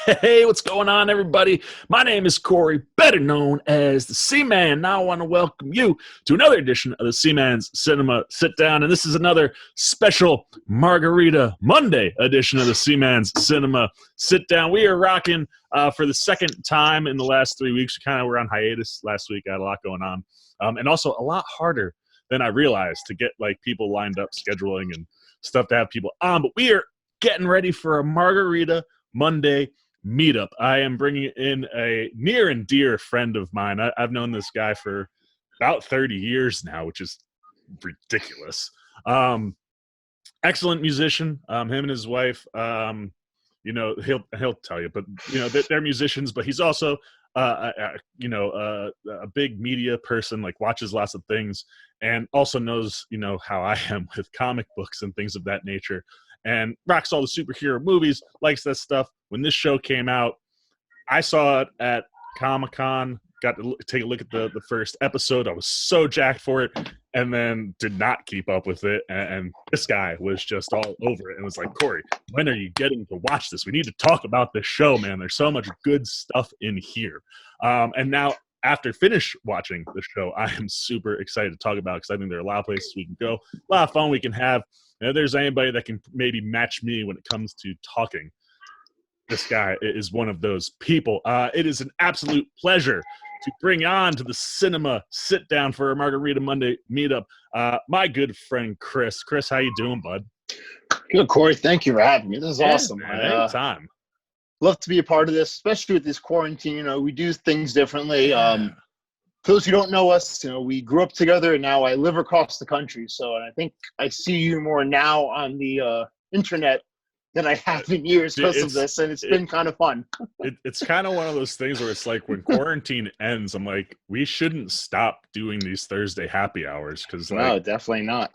Hey, what's going on, everybody? My name is Corey, better known as the Seaman. Now I want to welcome you to another edition of the Seaman's Cinema Sit Down, and this is another special Margarita Monday edition of the Seaman's Cinema Sit Down. We are rocking for the second time in the last 3 weeks. We kind of were on hiatus last week. I had a lot going on, and also a lot harder than I realized to get like people lined up, scheduling and stuff to have people on. But we are getting ready for a Margarita Monday Meetup. I am bringing in a near and dear friend of mine. I've known this guy for about 30 years now, which is ridiculous. Excellent musician. Him and his wife. He'll tell you, but they're musicians. But he's also a big media person. Like watches lots of things, and also knows how I am with comic books and things of that nature. And rocks all the superhero movies, likes that stuff. When this show came out, I saw it at Comic-Con, got to take a look at the first episode. I was so jacked for it, and then did not keep up with it. And this guy was just all over it and was like, Corey, when are you getting to watch this? We need to talk about this show, man. There's so much good stuff in here. And now, after finish watching the show, I am super excited to talk about it because I think there are a lot of places we can go, a lot of fun we can have. And if there's anybody that can maybe match me when it comes to talking, this guy is one of those people. It is an absolute pleasure to bring on to the cinema sit down for a Margarita Monday meetup. My good friend, Chris. Chris, how you doing, bud? Good, Corey. Thank you for having me. This is awesome. Man, anytime. Love to be a part of this, especially with this quarantine. We do things differently. For those who don't know us, we grew up together, and now I live across the country. So I think I see you more now on the internet than I have in years because of this, and it's been kind of fun. It's kind of one of those things where it's like when quarantine ends, I'm like, we shouldn't stop doing these Thursday happy hours because no, definitely not.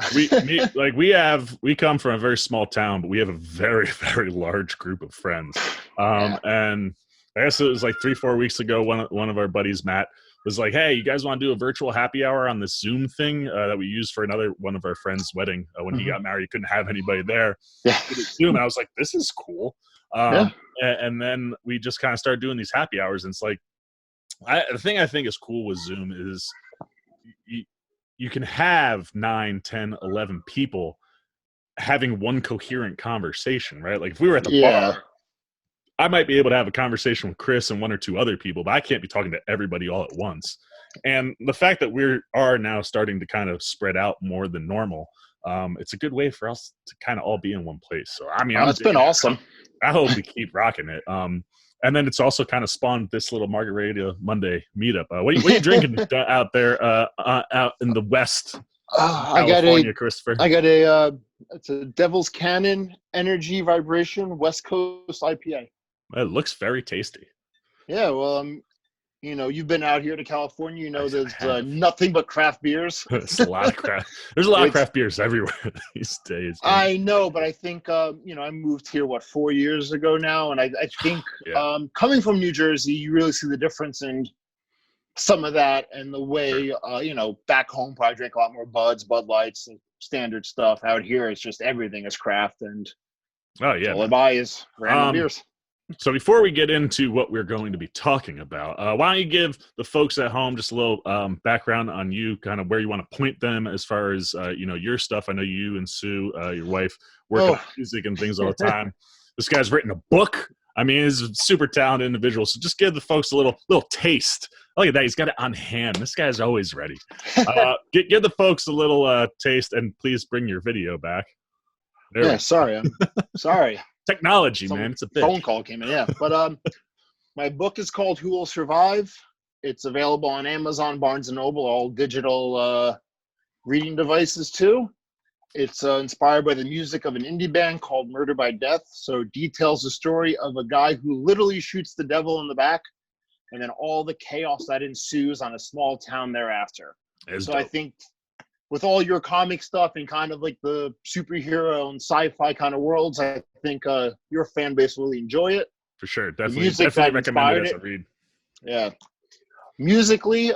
we come from a very small town, but we have a very, very large group of friends. And I guess it was like 3-4 weeks ago, one of our buddies, Matt, was like, hey, you guys want to do a virtual happy hour on this Zoom thing that we used for another one of our friends' wedding when he got married? He couldn't have anybody there. Yeah. Zoom, and I was like, this is cool. And then we just kind of started doing these happy hours, and it's like, the thing I think is cool with Zoom is you can have 9, 10, 11 people having one coherent conversation, right? Like if we were at the bar, I might be able to have a conversation with Chris and 1 or 2 other people, but I can't be talking to everybody all at once. And the fact that we are now starting to kind of spread out more than normal, it's a good way for us to kind of all be in one place. So, I mean, it's been awesome. I hope we keep rocking it. And then it's also kind of spawned this little Margarita Monday meetup. What are you drinking out there out in the West? California, Christopher. I got it's a Devil's Cannon Energy Vibration West Coast IPA. It looks very tasty. Yeah, well, you've been out here to California. There's nothing but craft beers. There's a lot of craft beers everywhere these days. Man. I know, but I think I moved here 4 years ago now, and I think coming from New Jersey, you really see the difference in some of that and the way back home probably drink a lot more Bud Lights, and standard stuff. Out here, it's just everything is craft, and all I buy is random beers. So before we get into what we're going to be talking about, why don't you give the folks at home just a little background on you, kind of where you want to point them as far as, your stuff. I know you and Sue, your wife, work on music and things all the time. This guy's written a book. I mean, he's a super talented individual. So just give the folks a little taste. Look at that. He's got it on hand. This guy's always ready. Give the folks a little taste, and please bring your video back. Sorry. I'm sorry. Technology, man. It's a bitch. Phone call came in, yeah. But my book is called Who Will Survive? It's available on Amazon, Barnes & Noble, all digital reading devices too. It's inspired by the music of an indie band called Murder by Death. So it details the story of a guy who literally shoots the devil in the back, and then all the chaos that ensues on a small town thereafter. So dope. I think with all your comic stuff and kind of like the superhero and sci-fi kind of worlds, I think your fan base will really enjoy it. For sure. Definitely recommend it as a read. Yeah. Musically,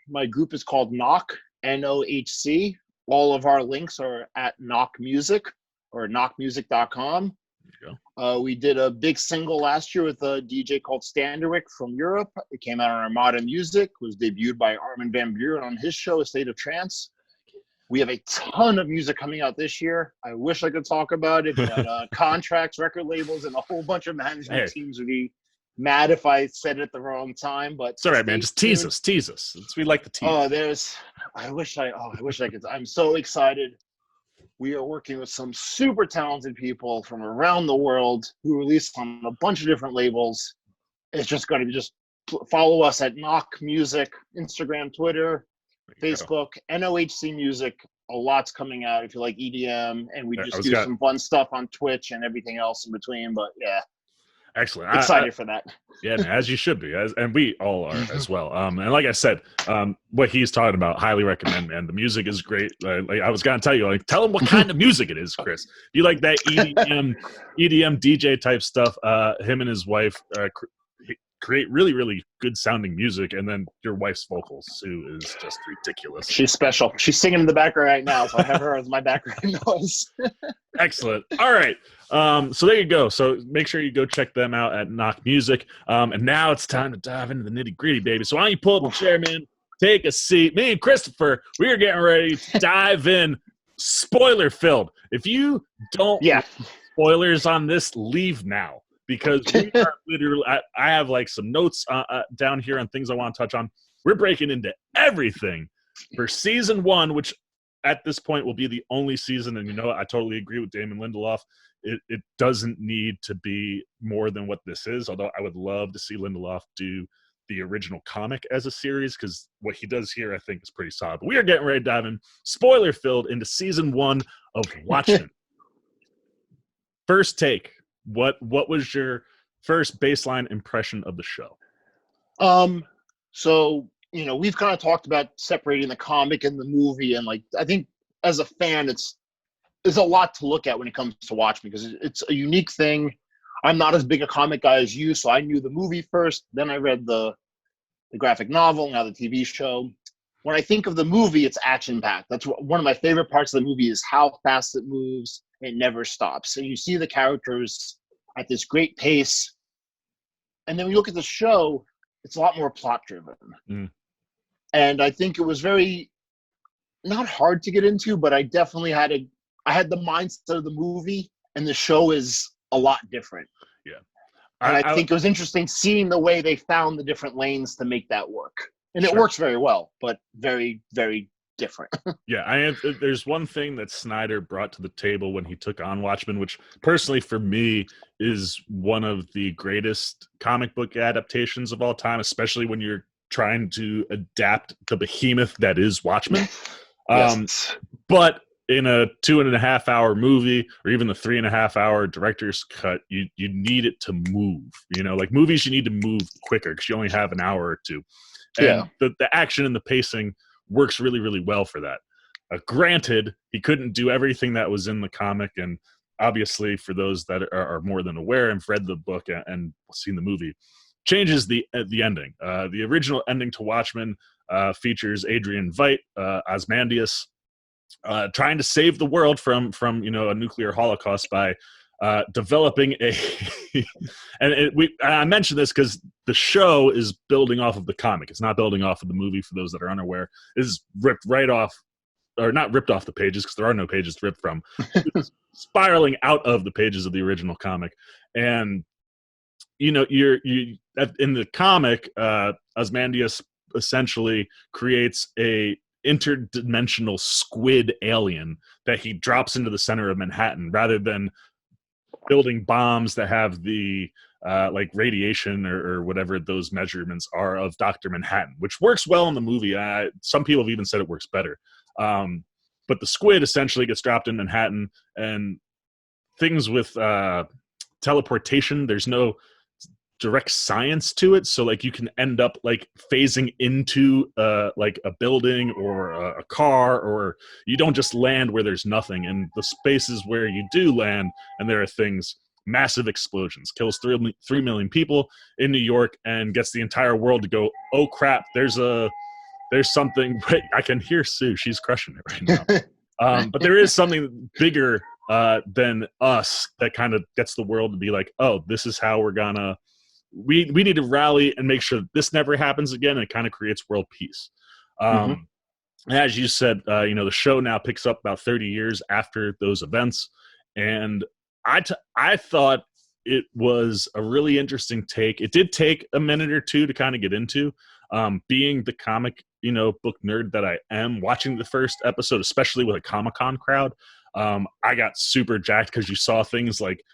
my group is called Knock, Nohc. All of our links are at Knock Music or knockmusic.com. There you go. We did a big single last year with a DJ called Standerwick from Europe. It came out on Armada Music, was debuted by Armin van Buuren on his show, A State of Trance. We have a ton of music coming out this year. I wish I could talk about it, but contracts, record labels, and a whole bunch of management teams would be mad if I said it at the wrong time. But it's all right, man. Just tease us. We like the tease. I wish I could. I'm so excited. We are working with some super talented people from around the world who release on a bunch of different labels. It's just going to be follow us at Knock Music, Instagram, Twitter, Facebook, NOHC Music. A lot's coming out if you like EDM, and we just do some fun stuff on Twitch and everything else in between. But yeah. Excellent. Excited for that. Yeah, as you should be, and we all are as well. And like I said, what he's talking about, highly recommend, man. The music is great. Like I was gonna tell you, tell him what kind of music it is, Chris. If you like that EDM DJ type stuff, him and his wife create really, really good sounding music, and then your wife's vocals, Sue, is just ridiculous. She's special. She's singing in the background right now, so I have her as my background noise. Excellent. All right. So there you go. So make sure you go check them out at Knock Music. And now it's time to dive into the nitty gritty, baby. So why don't you pull up the chair, man? Take a seat. Me and Christopher, we are getting ready to dive in. Spoiler filled. If you don't spoilers on this, leave now. Because we are literally, I have like some notes down here on things I want to touch on. We're breaking into everything for season 1, which at this point will be the only season. And I totally agree with Damon Lindelof. It doesn't need to be more than what this is, although I would love to see Lindelof do the original comic as a series, because what he does here I think is pretty solid. But we are getting ready to dive in, spoiler filled, into season 1 of Watchmen. First take. What was your first baseline impression of the show? So we've kind of talked about separating the comic and the movie, and like I think as a fan, there's a lot to look at when it comes to Watchmen, because it's a unique thing. I'm not as big a comic guy as you, so I knew the movie first, then I read the graphic novel, now the TV show. When I think of the movie, it's action-packed. That's one of my favorite parts of the movie, is how fast it moves. It never stops. And you see the characters at this great pace. And then when you look at the show, it's a lot more plot-driven. And I think it was very, not hard to get into, but I definitely I had the mindset of the movie, and the show is a lot different. Yeah. And I think it was interesting seeing the way they found the different lanes to make that work. And it works very well, but very, very different. Yeah, there's one thing that Snyder brought to the table when he took on Watchmen, which personally for me is one of the greatest comic book adaptations of all time, especially when you're trying to adapt the behemoth that is Watchmen. But in a 2.5 hour movie, or even the 3.5 hour director's cut, you need it to move. Like movies, you need to move quicker because you only have an hour or two. And the action and the pacing works really, really well for that. Granted, he couldn't do everything that was in the comic, and obviously for those that are more than aware and have read the book and seen the movie, changes the ending. The original ending to Watchmen features Adrian Veidt, Ozymandias, trying to save the world from a nuclear holocaust by developing I mentioned this because the show is building off of the comic. It's not building off of the movie, for those that are unaware. It is ripped right off, or not ripped off the pages because there are no pages to rip from. It's spiraling out of the pages of the original comic. And you're in the comic, Ozymandias essentially creates a interdimensional squid alien that he drops into the center of Manhattan, rather than building bombs that have the like radiation or whatever those measurements are of Dr. Manhattan, which works well in the movie. Some people have even said it works better. But the squid essentially gets dropped in Manhattan, and things with teleportation, there's no direct science to it, so like you can end up like phasing into like a building or a car, or you don't just land where there's nothing. And the spaces where you do land and there are things, massive explosions, kills 3 million people in New York, and gets the entire world to go, oh crap, there's something. Wait, I can hear Sue, she's crushing it right now. But there is something bigger than us that kind of gets the world to be like, oh, this is how we're gonna we need to rally and make sure that this never happens again, and it kind of creates world peace. Mm-hmm. As you said, the show now picks up about 30 years after those events, and I thought it was a really interesting take. It did take a minute or two to kind of get into. Being the comic, book nerd that I am, watching the first episode, especially with a Comic-Con crowd, I got super jacked because you saw things like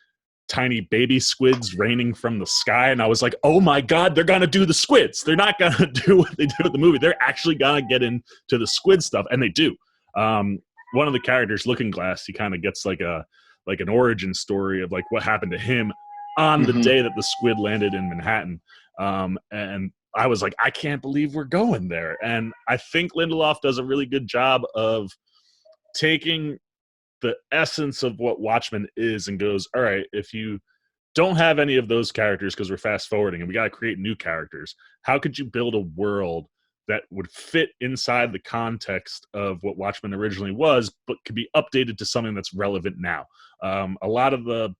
tiny baby squids raining from the sky, and I was like, oh my god, they're gonna do the squids. They're not gonna do what they do in the movie. They're actually gonna get into the squid stuff, and they do. One of the characters, Looking Glass, he kind of gets like an origin story of like what happened to him on the day that the squid landed in Manhattan. And I was like, I can't believe we're going there. And I think Lindelof does a really good job of taking the essence of what Watchmen is and goes, all right, if you don't have any of those characters because we're fast forwarding and we got to create new characters, how could you build a world that would fit inside the context of what Watchmen originally was, but could be updated to something that's relevant now? A lot of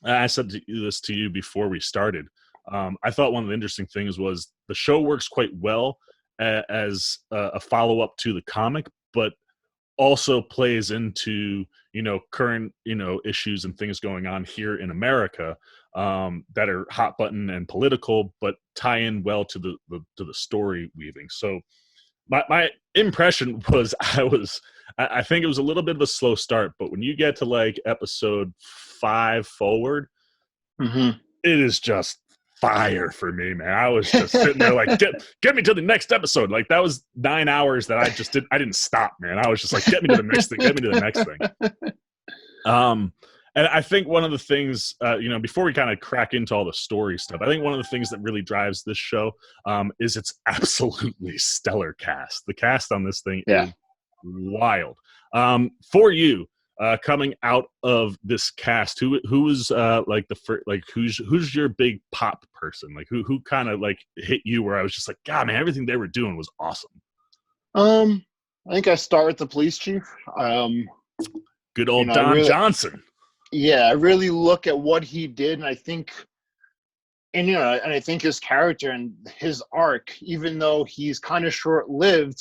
I said this to you before we started. I thought one of the interesting things was the show works quite well as a follow-up to the comic, but also plays into current issues and things going on here in America that are hot button and political, but tie in well to the story weaving. So my impression was I think it was a little bit of a slow start, but when you get to like episode 5 forward, it is just fire for me, man. I was just sitting there like, get me to the next episode. Like that was 9 hours that I didn't stop, man. I was just like, get me to the next thing, get me to the next thing. And I think one of the things, before we kind of crack into all the story stuff, I think one of the things that really drives this show is its absolutely stellar cast. The cast on this thing is wild. For you, coming out of this cast, who was like the first, like who's your big pop person? Like who kind of like hit you where I was just like, God, man, everything they were doing was awesome. I think I start with the police chief. Good old Don Johnson. Yeah, I really look at what he did, and I think, and I think his character and his arc, even though he's kind of short-lived,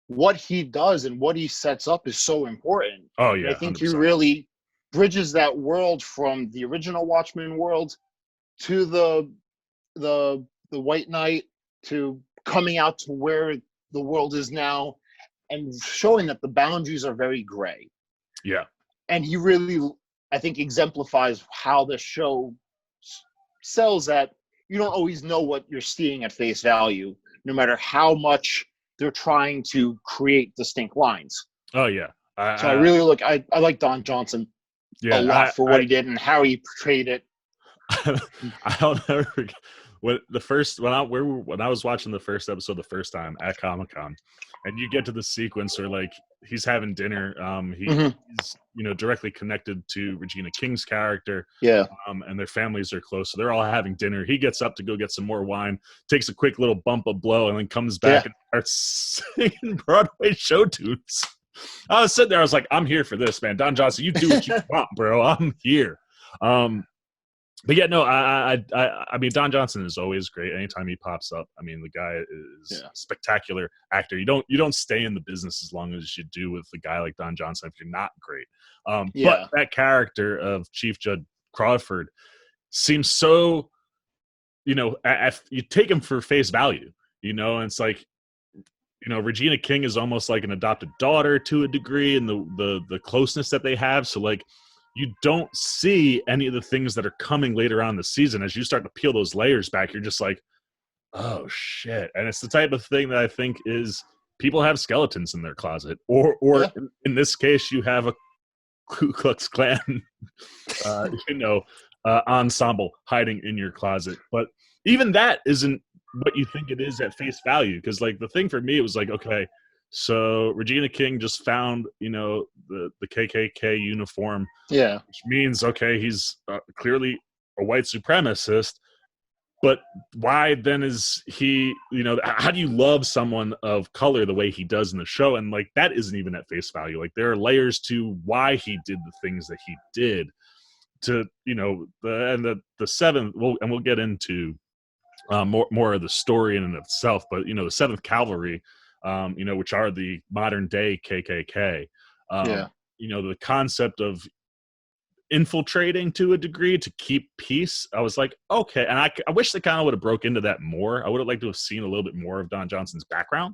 what he does and what he sets up is so important. Oh yeah, and I think 100%. he really bridges that world from the original Watchmen world to the White Knight, to coming out to where the world is now, and showing that the boundaries are very gray. Yeah, and he really, I think, exemplifies how the show sells that you don't always know what you're seeing at face value, no matter how much they're trying to create distinct lines. Oh yeah. I really I like Don Johnson a lot for what he did and how he portrayed it. I'll never forget when I was watching the first episode the first time at Comic-Con, and you get to the sequence where like he's having dinner. He's directly connected to Regina King's character. Yeah. And their families are close, so they're all having dinner. He gets up to go get some more wine, takes a quick little bump of blow, and then comes back and starts singing Broadway show tunes. I was sitting there, I was like, I'm here for this, man. Don Johnson, you do what you want, bro. I'm here. But yeah, no, I mean, Don Johnson is always great. Anytime he pops up, I mean, the guy is a spectacular actor. You don't stay in the business as long as you do with a guy like Don Johnson if you're not great. But that character of Chief Judge Crawford seems so, you take him for face value, and it's like, Regina King is almost like an adopted daughter to a degree, and the closeness that they have. So like, you don't see any of the things that are coming later on in the season. As you start to peel those layers back, you're just like, oh shit. And it's the type of thing that I think is people have skeletons in their closet, or in this case, you have a Ku Klux Klan, ensemble hiding in your closet. But even that isn't what you think it is at face value. Because like the thing for me, it was like, okay, so Regina King just found, the KKK uniform, which means, okay, he's clearly a white supremacist. but why then is he, how do you love someone of color the way he does in the show? And like, that isn't even at face value. Like, there are layers to why he did the things that he did to, the seventh, and we'll get into more of the story in and of itself, but the Seventh Cavalry, which are the modern day KKK, the concept of infiltrating to a degree to keep peace. I was like, okay, and I wish they kind of would have broke into that more. I would have liked to have seen a little bit more of Don Johnson's background.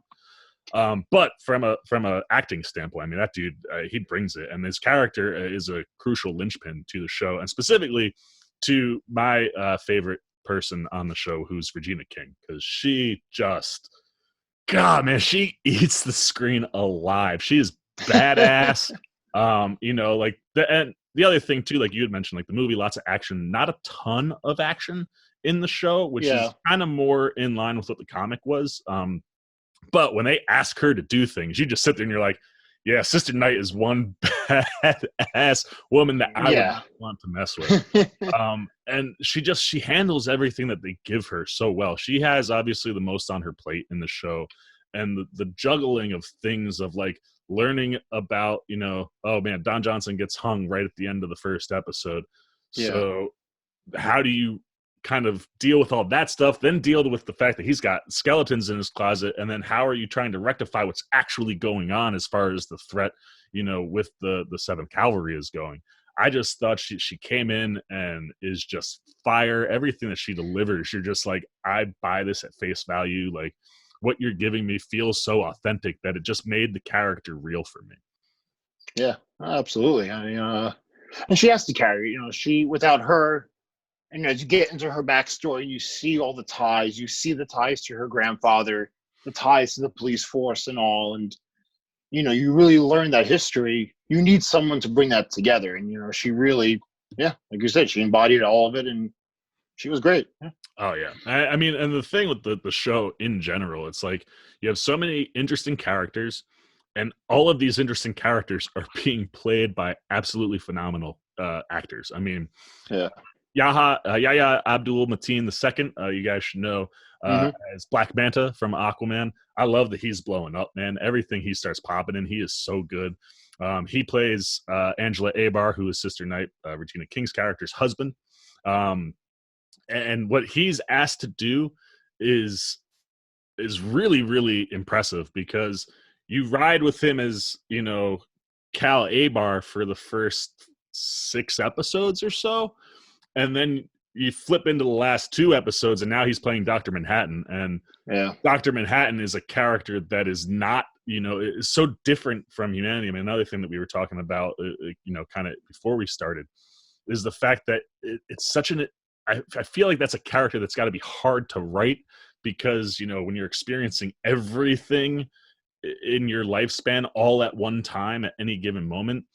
But from a acting standpoint, I mean, that dude, he brings it, and his character is a crucial linchpin to the show, and specifically to my favorite person on the show, who's Regina King, because she just, God, man, she eats the screen alive. She is badass. Like the other thing too, like you had mentioned, like the movie, lots of action, not a ton of action in the show, which is kind of more in line with what the comic was. But when they ask her to do things, you just sit there and you're like, yeah, Sister Knight is one badass woman that I would not want to mess with. And she handles everything that they give her so well. She has obviously the most on her plate in the show, and the juggling of things of like learning about, oh man, Don Johnson gets hung right at the end of the first episode. Yeah. So how do you kind of deal with all that stuff, then deal with the fact that he's got skeletons in his closet, and then how are you trying to rectify what's actually going on as far as the threat, with the Seventh Cavalry is going. I just thought she came in and is just fire. Everything that she delivers, you're just like, I buy this at face value. Like, what you're giving me feels so authentic that it just made the character real for me. Yeah, absolutely. I mean, and she has to carry, she, without her, and as you get into her backstory, you see all the ties. You see the ties to her grandfather, the ties to the police force and all. And, you really learn that history. You need someone to bring that together. And, she really, like you said, she embodied all of it, and she was great. Yeah. Oh, yeah. I mean, and the thing with the show in general, it's like you have so many interesting characters, and all of these interesting characters are being played by absolutely phenomenal actors. I mean, Yahya Abdul-Mateen II, you guys should know, as Black Manta from Aquaman. I love that he's blowing up, man. Everything he starts popping in, he is so good. He plays Angela Abar, who is Sister Knight, Regina King's character's husband. And what he's asked to do is really, really impressive, because you ride with him as, Cal Abar for the first 6 episodes or so. And then you flip into the last 2 episodes, and now he's playing Dr. Manhattan. And Dr. Manhattan is a character that is not, is so different from humanity. I mean, another thing that we were talking about, kind of before we started, is the fact that it's such I feel like that's a character that's got to be hard to write, because, when you're experiencing everything in your lifespan all at one time at any given moment,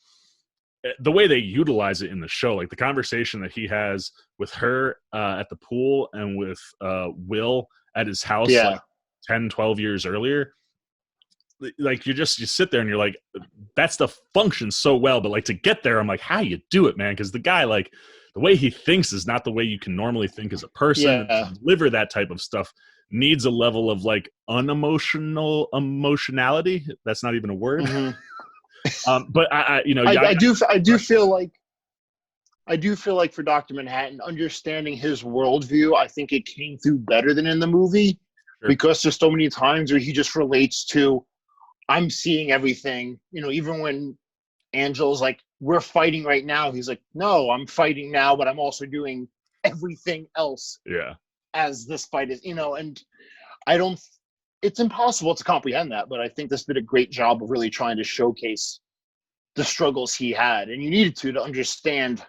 the way they utilize it in the show, like the conversation that he has with her at the pool and with Will at his house like 10, 12 years earlier, like you sit there and you're like, that stuff functions so well. But like, to get there, I'm like, how you do it, man? Because the guy, like, the way he thinks is not the way you can normally think as a person. To deliver that type of stuff needs a level of like unemotional emotionality. That's not even a word. Mm-hmm. But I do feel like for Dr. Manhattan, understanding his worldview, I think it came through better than in the movie, because there's so many times where he just relates to, I'm seeing everything, even when Angel's like, we're fighting right now. He's like, no, I'm fighting now, but I'm also doing everything else. Yeah. As this fight is, and it's impossible to comprehend that, but I think this did a great job of really trying to showcase the struggles he had, and you needed to understand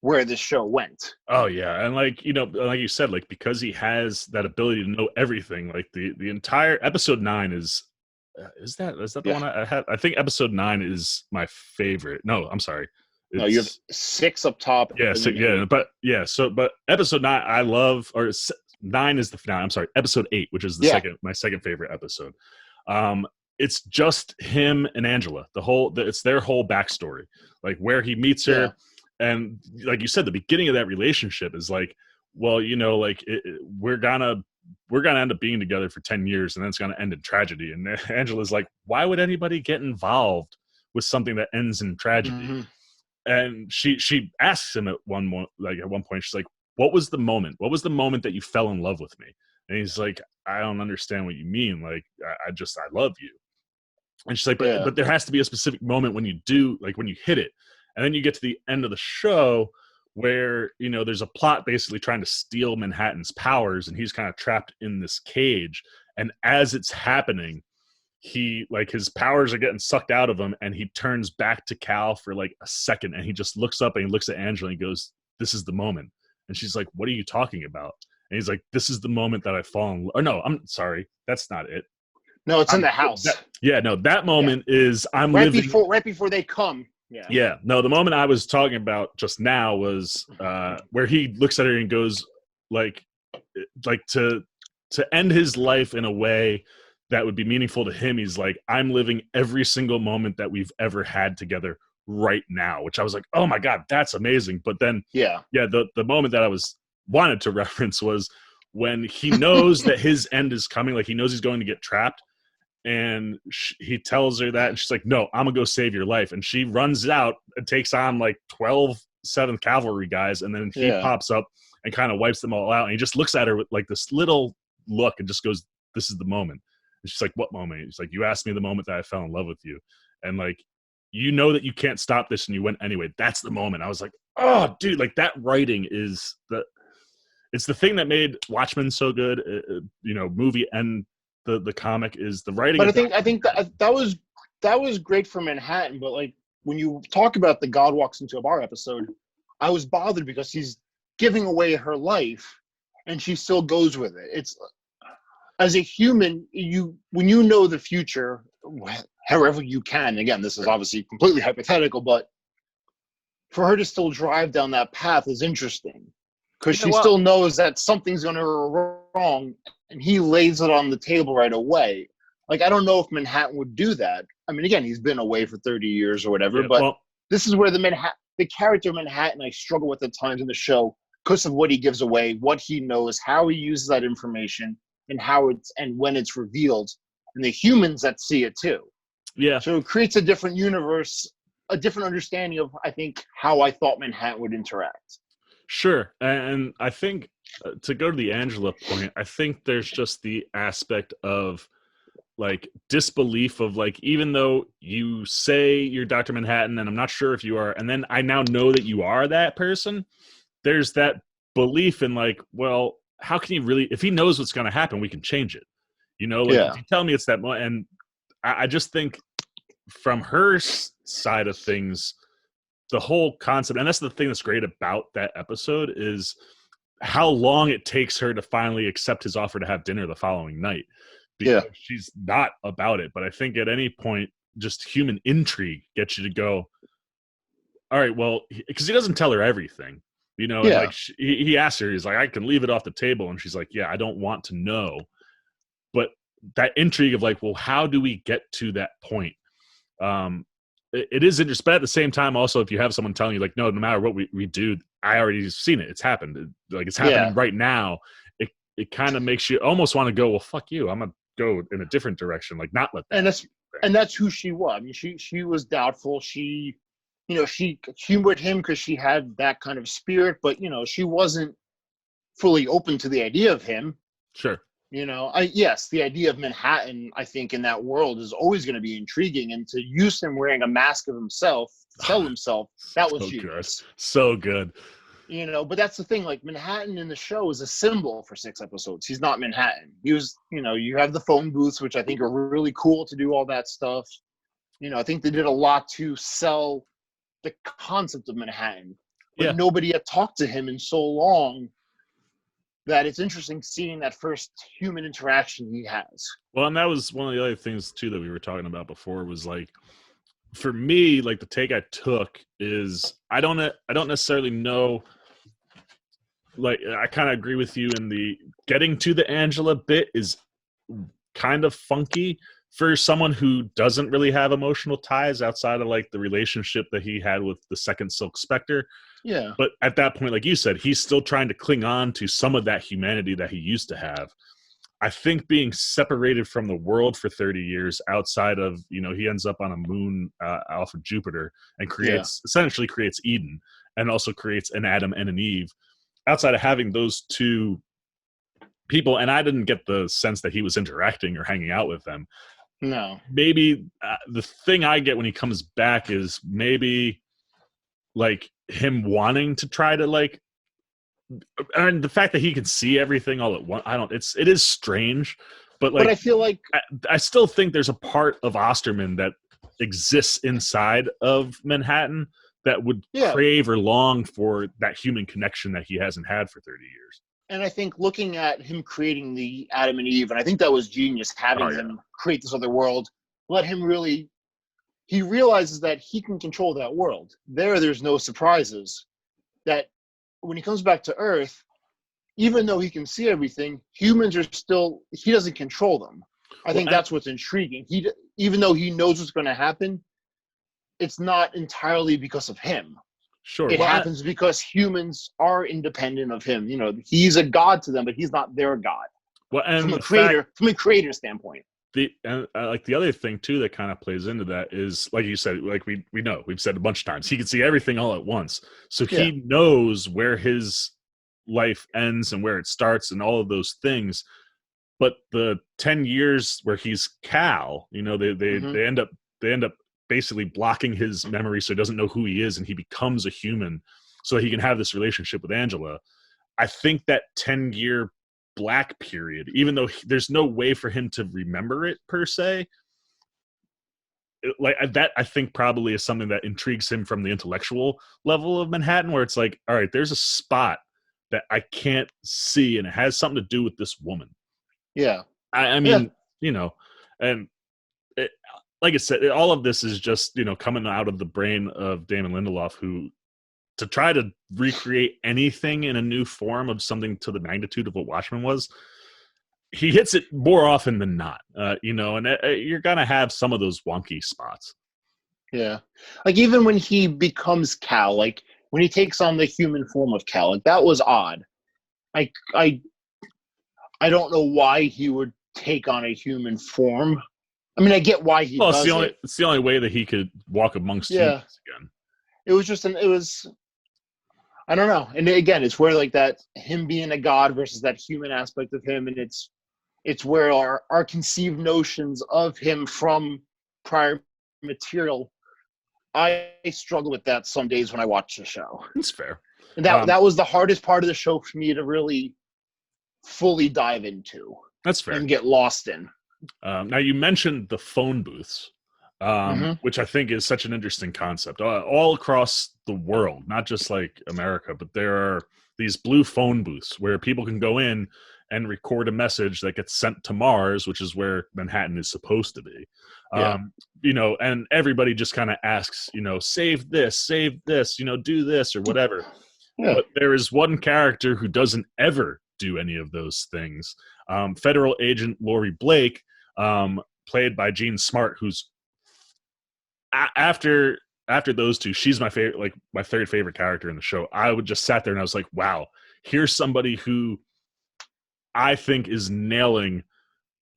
where this show went. Oh yeah, and like like you said, like, because he has that ability to know everything, like the entire episode 9 is that the one I had? I think episode 9 is my favorite. No, I'm sorry. No, you have 6 up top. Yeah, but episode 9 I love, or 9 is the finale. I'm sorry, episode 8, which is my second favorite episode. It's just him and Angela. It's their whole backstory, like where he meets her, and like you said, the beginning of that relationship is like well, like we're gonna end up being together for 10 years, and then it's gonna end in tragedy. And Angela's like, why would anybody get involved with something that ends in tragedy? Mm-hmm. And she asks him at one point, she's like, what was the moment that you fell in love with me? And he's like, I don't understand what you mean. Like, I love you. And she's like, but there has to be a specific moment when you do, like when you hit it. And then you get to the end of the show where, there's a plot basically trying to steal Manhattan's powers, and he's kind of trapped in this cage. And as it's happening, he, like, his powers are getting sucked out of him, and he turns back to Cal for like a second, and he just looks up and he looks at Angela and he goes, this is the moment. And she's like, what are you talking about? And he's like, this is the moment that I fall in love. Or no, I'm sorry, that's not it. No, it's in the house. That moment is right before they come. Yeah. No, the moment I was talking about just now was where he looks at her and goes, like to end his life in a way that would be meaningful to him. He's like, I'm living every single moment that we've ever had together right now, which I was like, oh my God, that's amazing. But then, the moment that I wanted to reference was when he knows that his end is coming, like he knows he's going to get trapped. And he tells her that, and she's like, no, I'm gonna go save your life. And she runs out and takes on like 12 7th Cavalry guys, and then he pops up and kind of wipes them all out. And he just looks at her with like this little look and just goes, this is the moment. And she's like, what moment? He's like, you asked me the moment that I fell in love with you. And like, that you can't stop this, and you went anyway. That's the moment. I was like, oh, dude, like that writing is it's the thing that made Watchmen so good, movie and the comic, is the writing. But I think that was great for Manhattan. But like when you talk about the God Walks into a Bar episode, I was bothered because he's giving away her life, and she still goes with it. It's, as a human, when you know the future, however you can. Again, this is obviously completely hypothetical, but for her to still drive down that path is interesting, because she still knows that something's going to go wrong, and he lays it on the table right away. Like, I don't know if Manhattan would do that. I mean, again, he's been away for 30 years or whatever, but this is where the character Manhattan, I struggle with at times in the show because of what he gives away, what he knows, how he uses that information, and when it's revealed, and the humans that see it too. Yeah. So it creates a different universe, a different understanding of, I think, how I thought Manhattan would interact. Sure. And I think to go to the Angela point, I think there's just the aspect of like disbelief of like, even though you say you're Dr. Manhattan and I'm not sure if you are, and then I now know that you are that person, there's that belief in like, well, how can you really, if he knows what's going to happen, we can change it. If you tell me it's that, and I just think from her side of things, the whole concept, and that's the thing that's great about that episode, is how long it takes her to finally accept his offer to have dinner the following night. Because she's not about it. But I think at any point, just human intrigue gets you to go, all right, well, because he doesn't tell her everything, and like he asks her, he's like, I can leave it off the table. And she's like, yeah, I don't want to know. But that intrigue of like, well, how do we get to that point? It is interesting, but at the same time, also, if you have someone telling you like, no matter what we do, I already seen it. It's happened. Like, it's happening right now. It kind of makes you almost want to go, well, fuck you. I'm going to go in a different direction. Like, not let that. And that's who she was. I mean, she was doubtful. She humored him because she had that kind of spirit, but, she wasn't fully open to the idea of him. Sure. The idea of Manhattan, I think, in that world is always going to be intriguing, and to use him wearing a mask of himself, to tell himself, that was genius. So good. But that's the thing, like, Manhattan in the show is a symbol for 6 episodes. He's not Manhattan. He was, you have the phone booths, which I think are really cool to do all that stuff. I think they did a lot to sell the concept of Manhattan, but nobody had talked to him in so long that it's interesting seeing that first human interaction he has. Well, and that was one of the other things too that we were talking about before, was like, for me, like the take I took is I don't necessarily know. Like, I kind of agree with you in the getting to the Angela bit is kind of funky, for someone who doesn't really have emotional ties outside of like the relationship that he had with the second Silk Spectre. Yeah. But at that point, like you said, he's still trying to cling on to some of that humanity that he used to have. I think being separated from the world for 30 years outside of, he ends up on a moon off of Jupiter and essentially creates Eden, and also creates an Adam and an Eve. Outside of having those two people, and I didn't get the sense that he was interacting or hanging out with them. No. Maybe the thing I get when he comes back is maybe like him wanting to try to like, and the fact that he can see everything all at once. It is strange, but like, but I feel like I still think there's a part of Osterman that exists inside of Manhattan that would crave or long for that human connection that he hasn't had for 30 years. And I think looking at him creating the Adam and Eve, and I think that was genius, having him create this other world, let him really, he realizes that he can control that world. There's no surprises. That when he comes back to Earth, even though he can see everything, humans are still, he doesn't control them. I think that's what's intriguing. Even though he knows what's going to happen, it's not entirely because of him. Sure. It happens because humans are independent of him. He's a god to them, but he's not their god. Well, and from a creator standpoint. The other thing too that kind of plays into that is, like you said, like we know, we've said a bunch of times, he can see everything all at once. So he knows where his life ends and where it starts and all of those things. But the 10 years where he's Cal, they end up basically blocking his memory so he doesn't know who he is, and he becomes a human so he can have this relationship with Angela. I think that 10-year black period, even though there's no way for him to remember it per se, like that, I think probably is something that intrigues him from the intellectual level of Manhattan, where it's like, all right, there's a spot that I can't see and it has something to do with this woman. Yeah. I mean, and it, like I said, all of this is just, coming out of the brain of Damon Lindelof, who, to try to recreate anything in a new form of something to the magnitude of what Watchmen was, he hits it more often than not, and you're going to have some of those wonky spots. Yeah. Like even when he becomes Cal, like when he takes on the human form of Cal, like that was odd. I don't know why he would take on a human form. I mean, I get why he does it. It's the only way that he could walk amongst humans again. It was I don't know. And again, it's where like that him being a god versus that human aspect of him, and it's where our conceived notions of him from prior material. I struggle with that some days when I watch the show. That's fair. And that was the hardest part of the show for me to really fully dive into. That's fair. And get lost in. Now, you mentioned the phone booths, which I think is such an interesting concept. All across the world, not just like America, but there are these blue phone booths where people can go in and record a message that gets sent to Mars, which is where Manhattan is supposed to be. And everybody just kind of asks, save this, do this or whatever. Yeah. But there is one character who doesn't ever do any of those things. Federal agent Lori Blake, played by Jean Smart, who's after those two, she's my favorite, like my third favorite character in the show. I would just sat there and I was like, wow, here's somebody who I think is nailing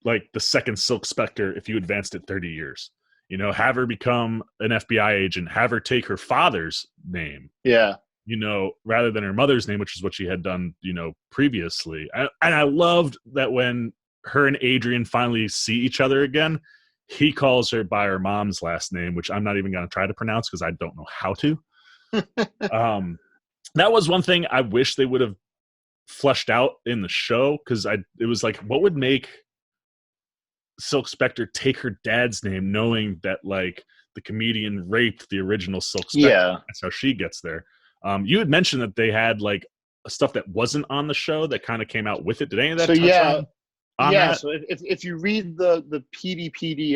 like the second Silk Spectre if you advanced it 30 years. Have her become an FBI agent, have her take her father's name. Yeah. Rather than her mother's name, which is what she had done, previously. And I loved that when her and Adrian finally see each other again, he calls her by her mom's last name, which I'm not even going to try to pronounce because I don't know how to. That was one thing I wish they would have fleshed out in the show, because it was like, what would make Silk Spectre take her dad's name, knowing that like the comedian raped the original Silk Spectre? Yeah. That's how she gets there. You had mentioned that they had like stuff that wasn't on the show that kind of came out with it. Did any of that touch on that? So if you read the PDPD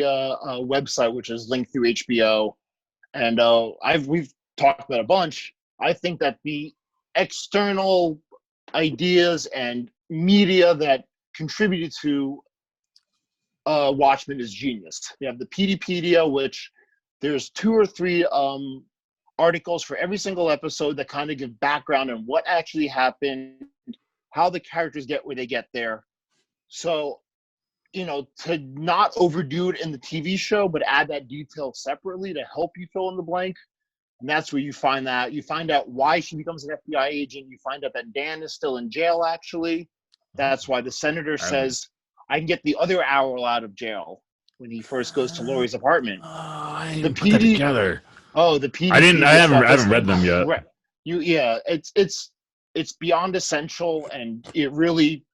website, which is linked through HBO, and we've talked about a bunch, I think that the external ideas and media that contributed to Watchmen is genius. You have the PDpedia, which there's 2 or 3 articles for every single episode that kind of give background on what actually happened, how the characters get where they get there. So, to not overdo it in the TV show, but add that detail separately to help you fill in the blank. And that's where you find that. You find out why she becomes an FBI agent. You find out that Dan is still in jail, actually. That's why the senator says, I can get the other owl out of jail when he first goes to Laurie's apartment. I didn't put that together. Oh, the PD. I haven't read them yet. It's beyond essential, and it really,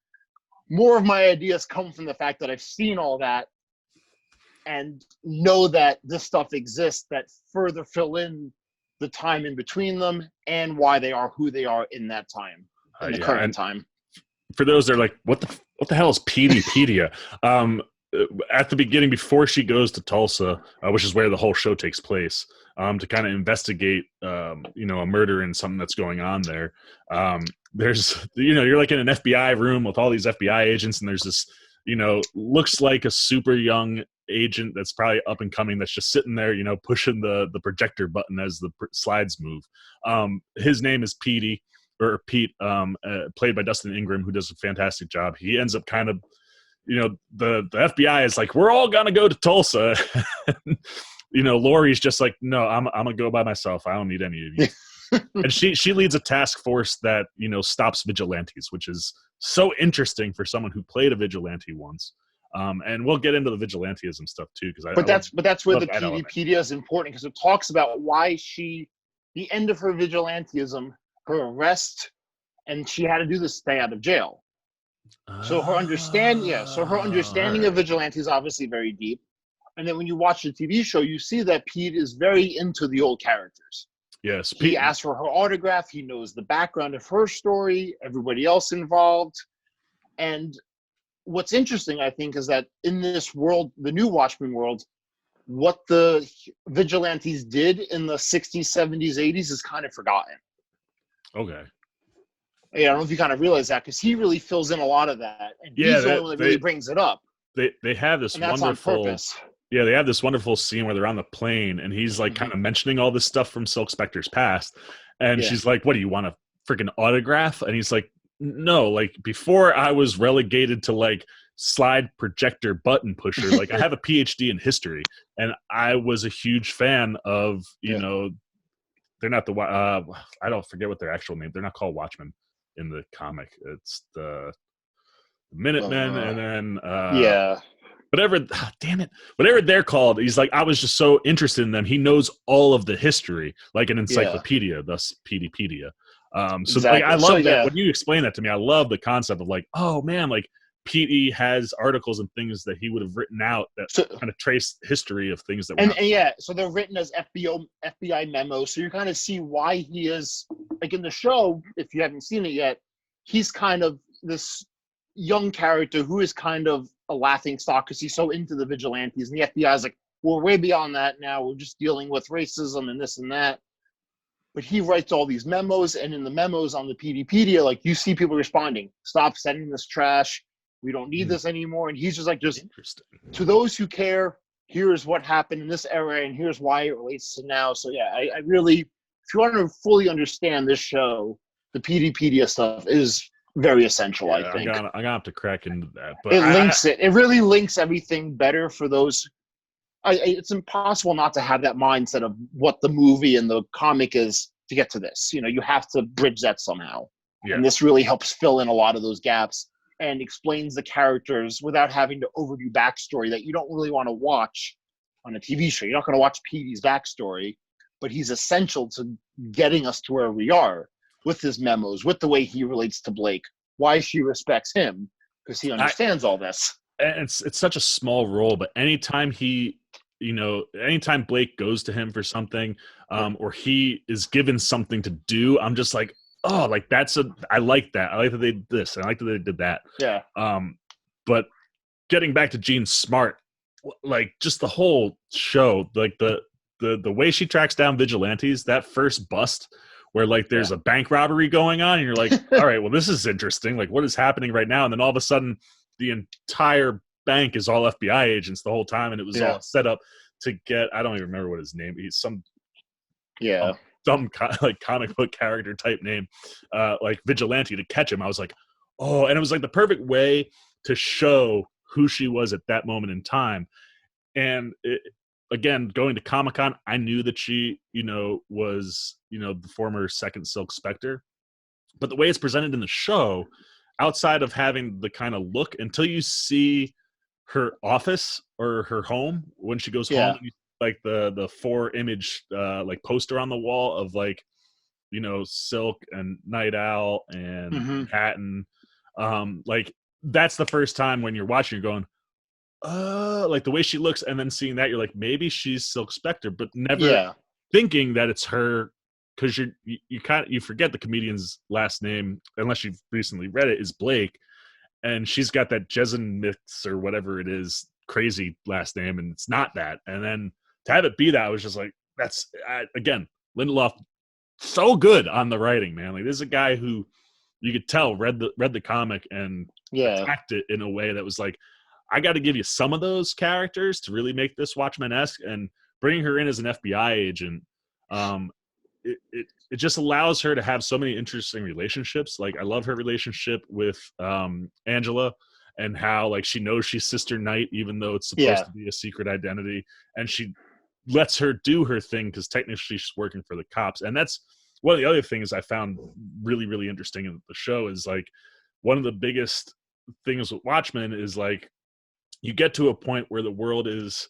more of my ideas come from the fact that I've seen all that and know that this stuff exists that further fill in the time in between them and why they are who they are in that time, in the current time. For those that are like, what the hell is PDpedia? At the beginning, before she goes to Tulsa, which is where the whole show takes place, to kind of investigate, a murder and something that's going on there. There's, you're like in an FBI room with all these FBI agents, and there's this, looks like a super young agent that's probably up and coming that's just sitting there, pushing the projector button as the slides move. His name is Pete, played by Dustin Ingram, who does a fantastic job. He ends up kind of, the FBI is like, we're all gonna go to Tulsa. Laurie's just like, no, I'm gonna go by myself. I don't need any of you. And she leads a task force that stops vigilantes, which is so interesting for someone who played a vigilante once. And we'll get into the vigilantism stuff too, because that's where the PDpedia is important, because it talks about why the end of her vigilantism, her arrest, and she had to do this to stay out of jail. So her understanding of vigilante is obviously very deep. And then when you watch the TV show, you see that Pete is very into the old characters. Yes, he asked for her autograph. He knows the background of her story, everybody else involved. And what's interesting, I think, is that in this world, the new Watchmen world, what the vigilantes did in the 60s, 70s, 80s is kind of forgotten. Okay. I don't know if you kind of realize that, because he really fills in a lot of that, and he's the only one that really brings it up. They have this wonderful. On purpose. Yeah, they have this wonderful scene where they're on the plane, and he's like kind of mentioning all this stuff from Silk Spectre's past, and she's like, "What do you want, a freaking autograph?" And he's like, "No, like before I was relegated to like slide projector button pusher, like I have a PhD in history, and I was a huge fan of they're not the I don't forget what their actual name. They're not called Watchmen in the comic. It's the Minutemen, and then whatever they're called. He's like, I was just so interested in them. He knows all of the history, like an encyclopedia, thus PDpedia. Like I love that when you explain that to me. I love the concept of like, oh man, like Pete has articles and things that he would have written out that kind of trace history of things that so they're written as FBI memos, so you kind of see why he is, like in the show, if you haven't seen it yet, he's kind of this young character who is kind of a laughing stock because he's so into the vigilantes, and the FBI is like, we're way beyond that now, we're just dealing with racism and this and that. But he writes all these memos, and in the memos on the PDpedia, like, you see people responding, stop sending this trash, we don't need this anymore. And he's just like, to those who care, here's what happened in this era, and here's why it relates to now. So yeah, I really, if you want to fully understand this show, the PDpedia stuff is very essential, I think. I'm gonna have to crack into that. But it really links everything better for those. It's impossible not to have that mindset of what the movie and the comic is to get to this. You have to bridge that somehow. Yeah. And this really helps fill in a lot of those gaps and explains the characters without having to overdo backstory that you don't really want to watch on a TV show. You're not going to watch Petey's backstory, but he's essential to getting us to where we are with his memos, with the way he relates to Blake, why she respects him, because he understands all this. And it's such a small role, but anytime anytime Blake goes to him for something, or he is given something to do, I'm just like, oh, like I like that. I like that they did this. I like that they did that. Yeah. But getting back to Jean Smart, like just the whole show, like the way she tracks down vigilantes, that first bust where like there's a bank robbery going on, and you're like, all right, well, this is interesting. Like, what is happening right now? And then all of a sudden, the entire bank is all FBI agents the whole time, and it was Yeah. all set up to get, I don't even remember what his name, he's some Yeah. dumb like comic book character type name, like vigilante, to catch him. I was like, oh, and it was like the perfect way to show who she was at that moment in time. And again, going to Comic-Con, I knew that she, was, the former Second Silk Spectre. But the way it's presented in the show, outside of having the kind of look, until you see her office or her home when she goes home, and like the 4-image like poster on the wall of like, Silk and Night Owl and Manhattan, like that's the first time when you're watching, you're going, like the way she looks, and then seeing that, you're like, maybe she's Silk Spectre, but never thinking that it's her, because you forget the comedian's last name, unless you've recently read it, is Blake, and she's got that Jezen mix or whatever it is, crazy last name, and it's not that. And then to have it be that, I was just like, that's again, Lindelof, so good on the writing, man. Like, this is a guy who you could tell read the comic and attacked it in a way that was like, I got to give you some of those characters to really make this Watchmen-esque, and bringing her in as an FBI agent, it just allows her to have so many interesting relationships. Like, I love her relationship with Angela, and how like she knows she's Sister Knight, even though it's supposed to be a secret identity, and she lets her do her thing because technically she's working for the cops. And that's one of the other things I found really, really interesting in the show, is like one of the biggest things with Watchmen is like, you get to a point where the world is,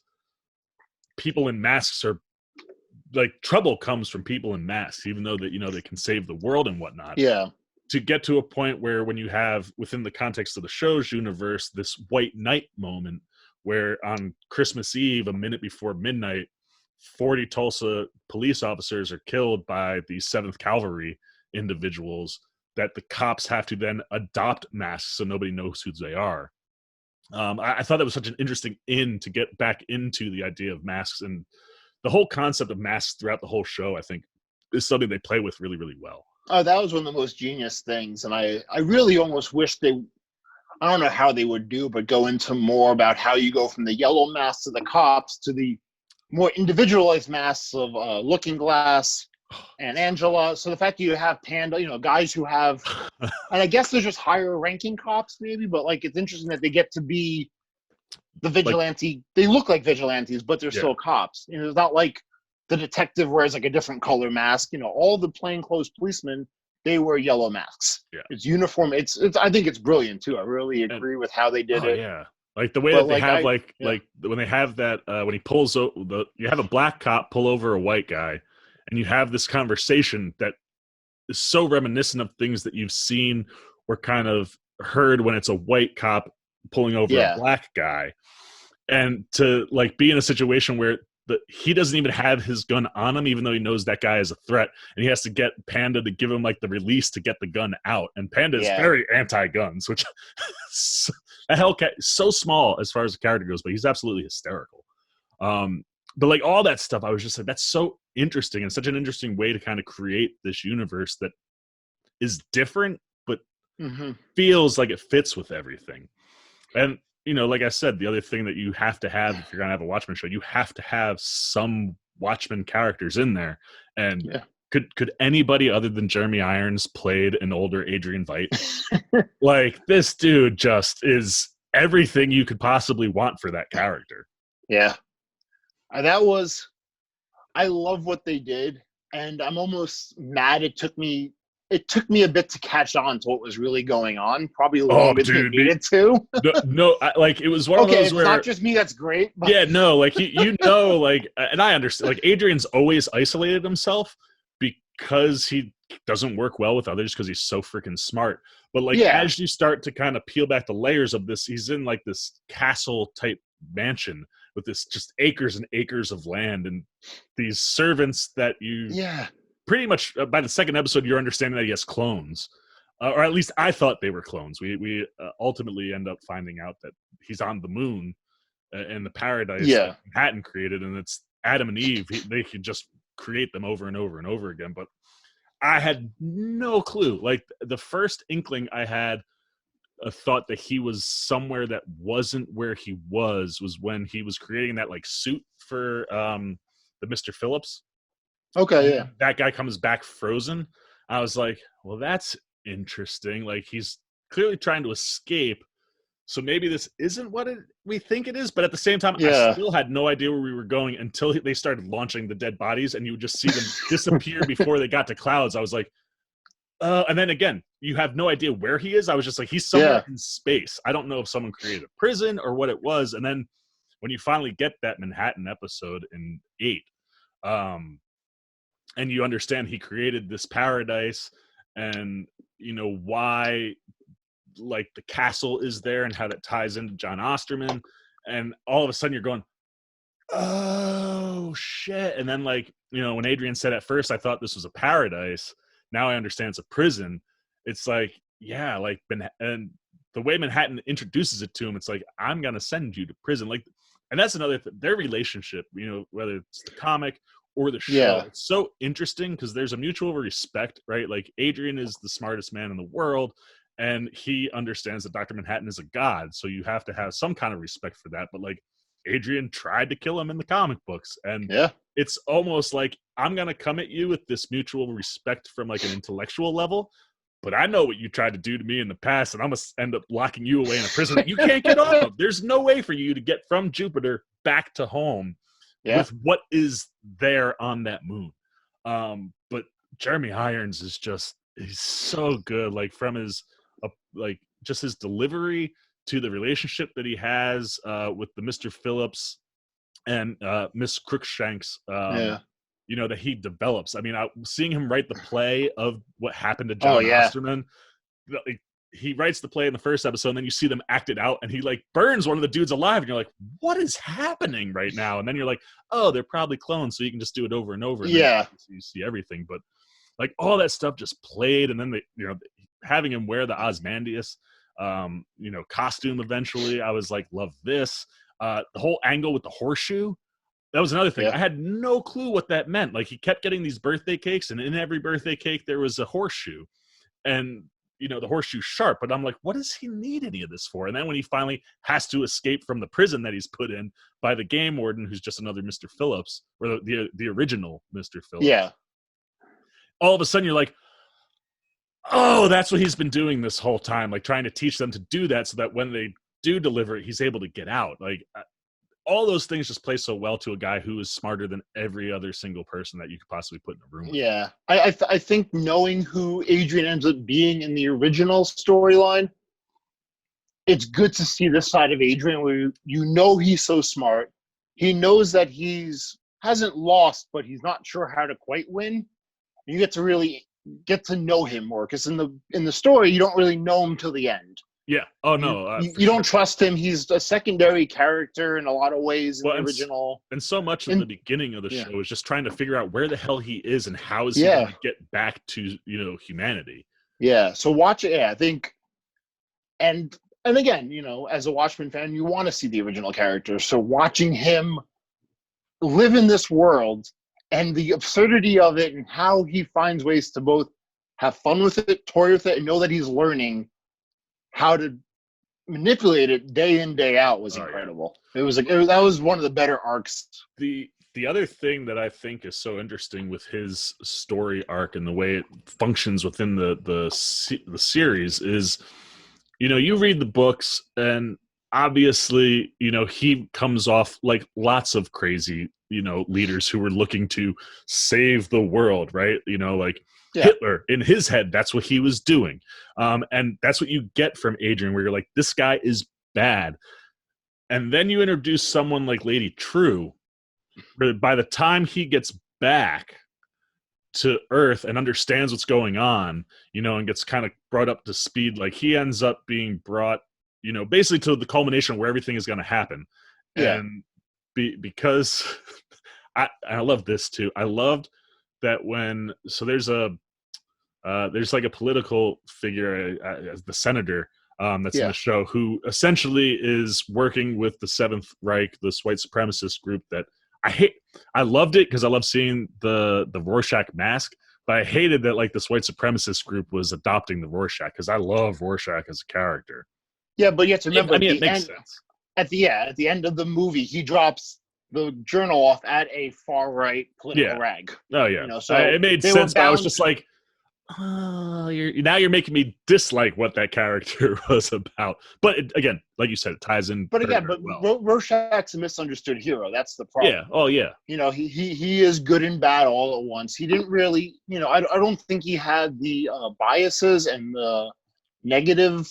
people in masks are like, trouble comes from people in masks, even though that, they can save the world and whatnot. To get to a point where, when you have, within the context of the show's universe, this white knight moment where on Christmas Eve, a minute before midnight, 40 Tulsa police officers are killed by the 7th Cavalry individuals, that the cops have to then adopt masks so nobody knows who they are. I thought that was such an interesting to get back into the idea of masks, and the whole concept of masks throughout the whole show, I think, is something they play with really, really well. Oh, that was one of the most genius things. And I really almost wish I don't know how they would do, but go into more about how you go from the yellow masks of the cops to the more individualized masks of Looking Glass and Angela. So the fact that you have Panda, guys who have, and I guess they're just higher ranking cops maybe, but like, it's interesting that they get to be the vigilante. Like, they look like vigilantes, but they're still cops. It's not like the detective wears like a different color mask. All the plainclothes policemen, they wear yellow masks. It's uniform. It's I think it's brilliant too. I really agree with how they did it. Yeah. Like the way that they have like when they have that when he pulls you have a black cop pull over a white guy, and you have this conversation that is so reminiscent of things that you've seen or kind of heard when it's a white cop pulling over a black guy, and to like be in a situation where he doesn't even have his gun on him, even though he knows that guy is a threat, and he has to get Panda to give him like the release to get the gun out. And Panda is very anti-guns, which a Hellcat is so small as far as the character goes, but he's absolutely hysterical. But like all that stuff, I was just like, that's so interesting, and such an interesting way to kind of create this universe that is different, but feels like it fits with everything. And like I said, the other thing that you have to have if you're gonna have a Watchmen show, you have to have some Watchmen characters in there. And could anybody other than Jeremy Irons played an older Adrian Veidt? Like, this dude just is everything you could possibly want for that character. Yeah, I love what they did, and I'm almost mad it took me a bit to catch on to what was really going on. Probably longer than it needed to. No, like, it was one of those where, it's not just me, that's great. But... Yeah, no, like like, and I understand. Like, Adrian's always isolated himself because he doesn't work well with others because he's so freaking smart. But like, as you start to kind of peel back the layers of this, he's in like this castle type mansion with this just acres and acres of land, and these servants that you pretty much by the second episode, you're understanding that he has clones, or at least I thought they were clones. We ultimately end up finding out that he's on the moon in the paradise that Manhattan created, and it's Adam and Eve. They could just create them over and over and over again. But I had no clue. Like, the first inkling I had thought that he was somewhere that wasn't where he was when he was creating that like suit for the Mr. Phillips. Okay, yeah. That guy comes back frozen. I was like, well, that's interesting. Like, he's clearly trying to escape. So maybe this isn't what we think it is. But at the same time, I still had no idea where we were going until they started launching the dead bodies, and you would just see them disappear before they got to clouds. I was like, and then again, you have no idea where he is. I was just like, he's somewhere in space. I don't know if someone created a prison or what it was. And then when you finally get that Manhattan episode in 8, and you understand he created this paradise, and you know why, like, the castle is there and how that ties into John Osterman, and all of a sudden you're going, oh shit. And then, like, you know, when Adrian said at first I thought this was a paradise, now I understand it's a prison. It's like, yeah, like, and the way Manhattan introduces it to him, it's like, I'm gonna send you to prison. Like, and that's another their relationship, you know, whether it's the comic or the show, it's so interesting because there's a mutual respect, right? Like, Adrian is the smartest man in the world, and he understands that Dr. Manhattan is a god, so you have to have some kind of respect for that. But like, Adrian tried to kill him in the comic books, and it's almost like, I'm gonna come at you with this mutual respect from like an intellectual level, but I know what you tried to do to me in the past, and I'm gonna end up locking you away in a prison that you can't get off of. There's no way for you to get from Jupiter back to home with what is there on that moon. But Jeremy Irons is just, he's so good. Like, from his like, just his delivery to the relationship that he has with the Mr. Phillips and Miss Crookshanks, you know, that he develops. I mean, seeing him write the play of what happened to John Osterman, like, he writes the play in the first episode, and then you see them act it out, and he like burns one of the dudes alive, and you're like, what is happening right now? And then you're like, oh, they're probably clones, so you can just do it over and over. And you see everything. But like, all that stuff just played, and then they, you know, having him wear the Ozymandias you know, costume eventually, I was like, love this. The whole angle with the horseshoe, that was another thing. I had no clue what that meant. Like, he kept getting these birthday cakes, and in every birthday cake there was a horseshoe, and you know, the horseshoe sharp. But I'm like, what does he need any of this for? And then when he finally has to escape from the prison that he's put in by the game warden, who's just another Mr. Phillips, or the original Mr. Phillips, all of a sudden you're like, oh, that's what he's been doing this whole time, like, trying to teach them to do that so that when they do deliver it, he's able to get out. Like, all those things just play so well to a guy who is smarter than every other single person that you could possibly put in a room with. I think knowing who Adrian ends up being in the original storyline, it's good to see this side of Adrian where you know he's so smart. He knows that hasn't lost, but he's not sure how to quite win. You get to really get to know him more, because in the story you don't really know him till the end. Oh no, you don't trust him. He's a secondary character in a lot of ways in the original. And so much of the beginning of the show is just trying to figure out where the hell he is and how is he going to get back to, you know, humanity. So watch it. I think, and again, you know, as a Watchmen fan, you want to see the original character. So watching him live in this world and the absurdity of it, and how he finds ways to both have fun with it, toy with it, and know that he's learning how to manipulate it day in, day out, was incredible. That was one of the better arcs. The other thing that I think is so interesting with his story arc and the way it functions within the series is, you know, you read the books, and obviously, you know, he comes off like lots of crazy, you know, leaders who were looking to save the world, right? You know, like, Hitler, in his head, that's what he was doing. And that's what you get from Adrian, where you're like, this guy is bad. And then you introduce someone like Lady True, where by the time he gets back to Earth and understands what's going on, you know, and gets kind of brought up to speed, like, he ends up being brought, you know, basically to the culmination where everything is going to happen. And because I love this too. I loved that there's like a political figure, the senator that's in the show, who essentially is working with the Seventh Reich, this white supremacist group that I hate. I loved it because I love seeing the Rorschach mask, But I hated that like this white supremacist group was adopting the Rorschach, because I love Rorschach as a character. Yeah, but you have to remember It makes sense. At the end of the movie, he drops the journal off at a far right political rag. Oh yeah. You know, so it made they sense, were but I was bound. just like, you're making me dislike what that character was about. But again, like you said, it ties in. But again, very well. Rorschach's a misunderstood hero. That's the problem. Yeah. Oh yeah. You know, he is good and bad all at once. He didn't really, you know, I don't think he had the biases and the negative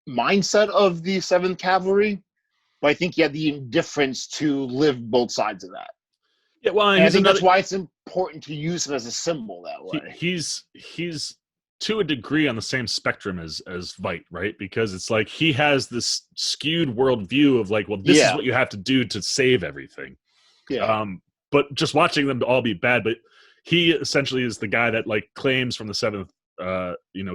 mindset of the 7th Cavalry, but I think he had the indifference to live both sides of that. Yeah, well, and I think that's why it's important to use him as a symbol that way. He's to a degree on the same spectrum as Veidt, right? Because it's like he has this skewed worldview of like, well, this is what you have to do to save everything. Yeah. But just watching them all be bad, but he essentially is the guy that like claims from the 7th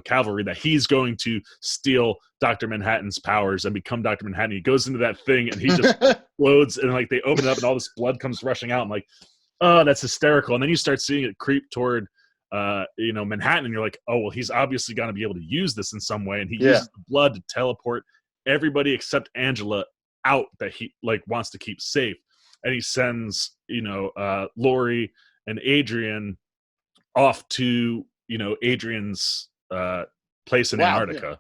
Cavalry that he's going to steal Dr. Manhattan's powers and become Dr. Manhattan. He goes into that thing and he just explodes, and like they open it up and all this blood comes rushing out. I'm like, oh, that's hysterical. And then you start seeing it creep toward Manhattan, and you're like, oh well, he's obviously going to be able to use this in some way, and he uses the blood to teleport everybody except Angela out that he like wants to keep safe, and he sends Laurie and Adrian off to Adrian's place in Antarctica.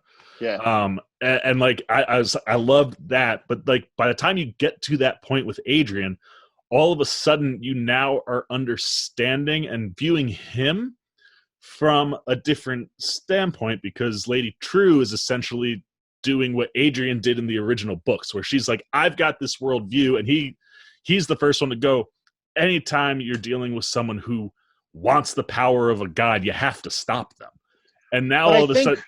And like I loved that, but like by the time you get to that point with Adrian, all of a sudden you now are understanding and viewing him from a different standpoint, because Lady True is essentially doing what Adrian did in the original books, where she's like, I've got this worldview, and he's the first one to go, anytime you're dealing with someone who wants the power of a god, you have to stop them. And now all of a sudden,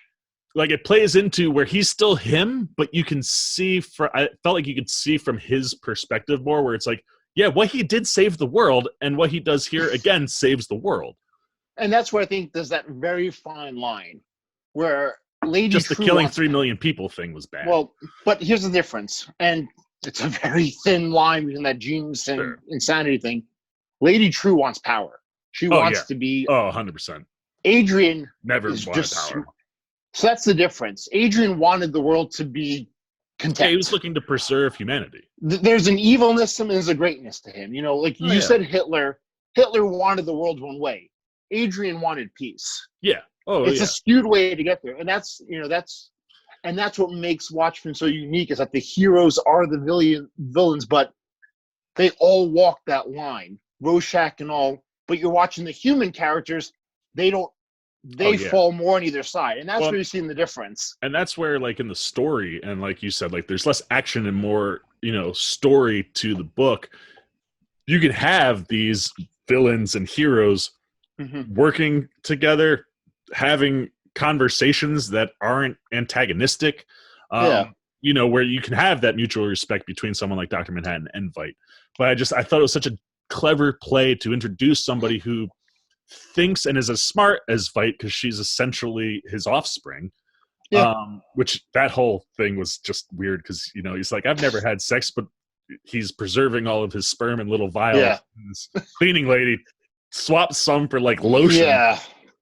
like, it plays into where he's still him, but you can see I felt like you could see from his perspective more, where it's like, yeah, what he did save the world, and what he does here again saves the world. And that's where I think there's that very fine line where Lady just True the killing 3 million people thing was bad. Well, but here's the difference, and it's a very thin line between that genius and insanity thing. Lady True wants power. She wants to be 100%. Adrian never wanted power. So that's the difference. Adrian wanted the world to be content. Yeah, he was looking to preserve humanity. There's an evilness to him, and there's a greatness to him. Like you said, Hitler wanted the world one way. Adrian wanted peace. Yeah. It's a skewed way to get there. And that's what makes Watchmen so unique, is that the heroes are the villains, but they all walk that line. Rorschach and all. But you're watching the human characters, they don't. They fall more on either side, and that's where you're seeing the difference. And that's where, like, in the story, and like you said, like, there's less action and more, story to the book. You can have these villains and heroes working together, having conversations that aren't antagonistic, where you can have that mutual respect between someone like Dr. Manhattan and Veidt. But I thought it was such a clever play to introduce somebody who thinks and is as smart as Veidt, because she's essentially his offspring. Which that whole thing was just weird, because he's like, I've never had sex, but he's preserving all of his sperm in little vials. And this cleaning lady swaps some for like lotion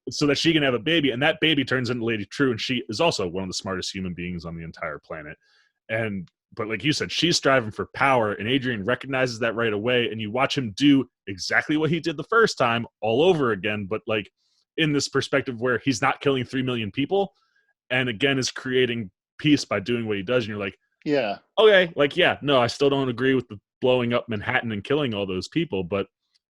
so that she can have a baby, and that baby turns into Lady True, and she is also one of the smartest human beings on the entire planet. But like you said, she's striving for power, and Adrian recognizes that right away, and you watch him do exactly what he did the first time all over again, but like in this perspective where he's not killing 3 million people, and again is creating peace by doing what he does. And you're like, okay, like, no, I still don't agree with the blowing up Manhattan and killing all those people, but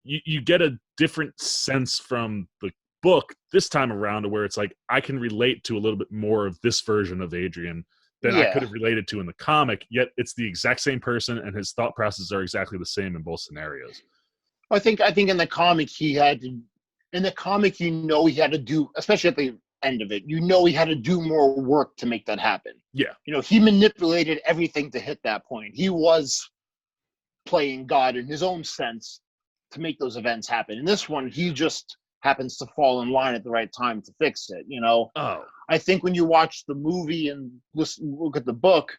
you get a different sense from the book this time around, to where it's like, I can relate to a little bit more of this version of Adrian than I could have related to in the comic, yet it's the exact same person, and his thought processes are exactly the same in both scenarios. I think in the comic he had to do, especially at the end of it, he had to do more work to make that happen. He manipulated everything to hit that point. He was playing God in his own sense to make those events happen. In this one, he just happens to fall in line at the right time to fix it. I think when you watch the movie and look at the book,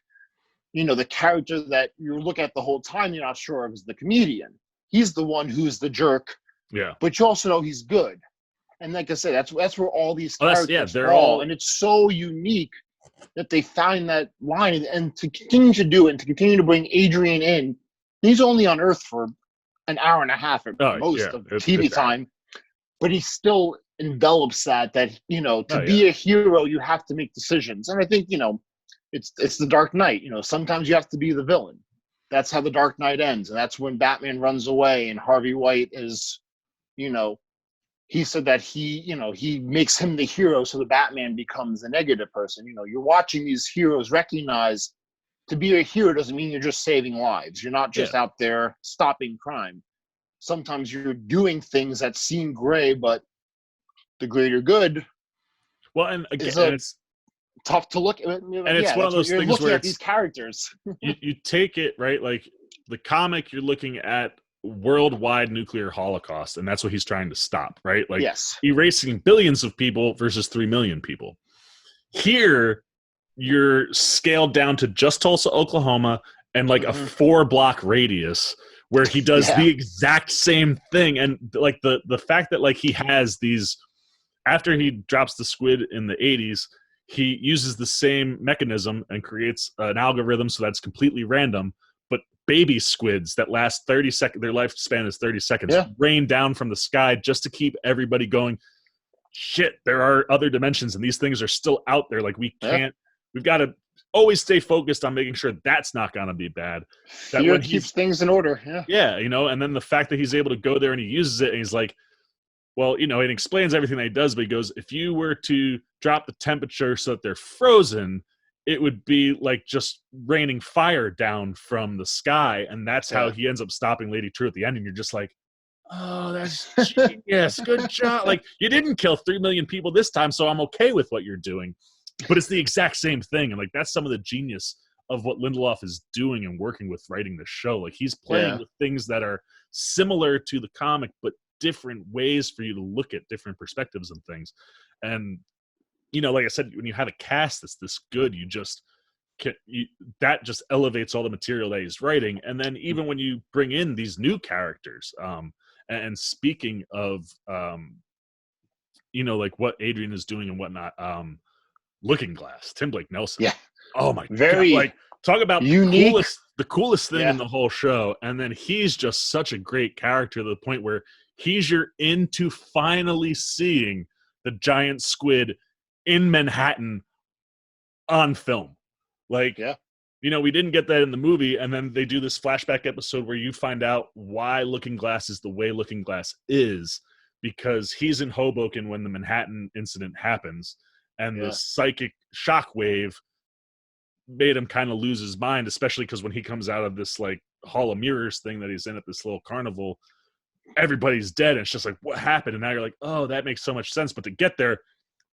the character that you look at the whole time, you're not sure of, is the comedian. He's the one who's the jerk. But you also know he's good. And like I said, that's where all these Oh, characters they're fall, all, and it's so unique that they find that line, and to continue to do it, and to continue to bring Adrian in. He's only on Earth for an hour and a half at most of TV time, but he still envelops that to be a hero, you have to make decisions. And I think, it's the Dark Knight. Sometimes you have to be the villain. That's how the Dark Knight ends, and that's when Batman runs away and Harvey White is, he said that he makes him the hero, so the Batman becomes the negative person. You're watching these heroes recognize to be a hero doesn't mean you're just saving lives. You're not just out there stopping crime. Sometimes you're doing things that seem gray, but the greater good. Well, and again, it's tough to look at. And it's one of those things where at these characters. you take it, right? Like the comic, you're looking at worldwide nuclear holocaust, and that's what he's trying to stop, right? Like erasing billions of people versus 3 million people. Here, you're scaled down to just Tulsa, Oklahoma, and like a 4-block radius where he does the exact same thing. And like the fact that like he has these, after he drops the squid in the 80s, he uses the same mechanism and creates an algorithm so that's completely random, but baby squids that last 30 seconds, their lifespan is 30 seconds, rain down from the sky just to keep everybody going, shit, there are other dimensions and these things are still out there. Like we've got to always stay focused on making sure that's not going to be bad. That Fear keeps things in order. And then the fact that he's able to go there and he uses it and he's like, well, it explains everything that he does, but he goes, if you were to drop the temperature so that they're frozen, it would be like just raining fire down from the sky. And that's how he ends up stopping Lady True at the end. And you're just like, oh, that's genius. Good job. Like, you didn't kill 3 million people this time, so I'm okay with what you're doing. But it's the exact same thing. And like, that's some of the genius of what Lindelof is doing and working with writing the show. Like, he's playing with things that are similar to the comic, but different ways for you to look at different perspectives and things. And like I said, when you have a cast that's this good, that just elevates all the material that he's writing. And then even when you bring in these new characters, and speaking of like what Adrian is doing and whatnot, Looking Glass, Tim Blake Nelson. Oh my god! Like, talk about unique, the coolest thing in the whole show. And then he's just such a great character to the point where he's your into finally seeing the giant squid in Manhattan on film. Like, we didn't get that in the movie, and then they do this flashback episode where you find out why Looking Glass is the way Looking Glass is, because he's in Hoboken when the Manhattan incident happens, and the psychic shockwave made him kind of lose his mind, especially because when he comes out of this like Hall of Mirrors thing that he's in at this little carnival, everybody's dead, and it's just like, what happened? And now you're like, oh, that makes so much sense. But to get there,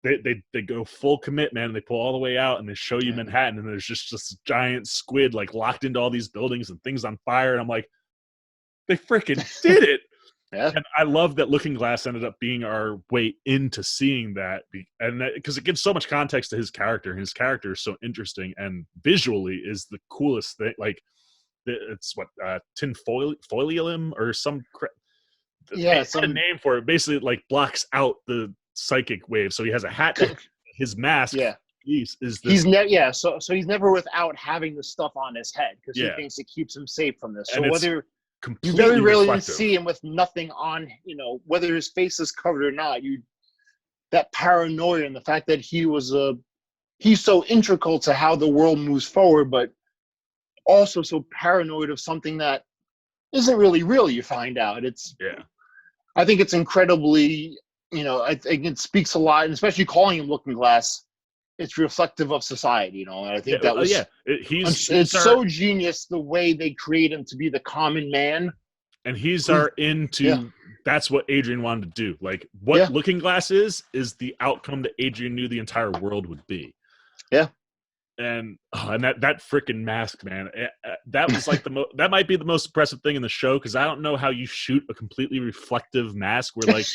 they go full commit, man. And they pull all the way out, and they show you Manhattan, and there's just this giant squid like locked into all these buildings and things on fire. And I'm like, they freaking did it. And I love that Looking Glass ended up being our way into seeing that, and because it gives so much context to his character. His character is so interesting, and visually is the coolest thing. Like, it's what tinfoilium or some a name for it. Basically, it like blocks out the psychic wave, so he has a hat. His mask, is this. So he's never without having the stuff on his head because he thinks it keeps him safe from this. So whether you very rarely see him with nothing on, whether his face is covered or not, that paranoia and the fact that he's so integral to how the world moves forward, but also so paranoid of something that isn't really real. You find out I think it's incredibly, I think it speaks a lot, and especially calling him Looking Glass, it's reflective of society, and I think that was it's so genius the way they create him to be the common man, and he's that's what Adrian wanted to do. Like, what Looking Glass is the outcome that Adrian knew the entire world would be. And that freaking mask, man, that was like that might be the most impressive thing in the show, because I don't know how you shoot a completely reflective mask where like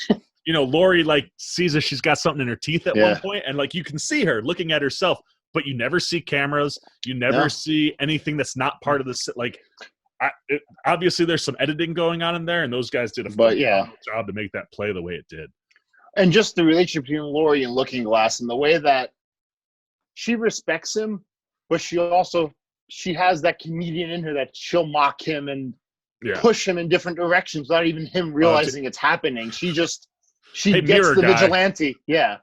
Lori like sees that she's got something in her teeth at one point, and like you can see her looking at herself, but you never see cameras, you never see anything that's not part of this. Like, obviously there's some editing going on in there, and those guys did a phenomenal job to make that play the way it did. And just the relationship between Lori and Looking Glass, and the way that she respects him, but she has that comedian in her that she'll mock him and push him in different directions without even him realizing it's happening. She gets the vigilante. Yeah.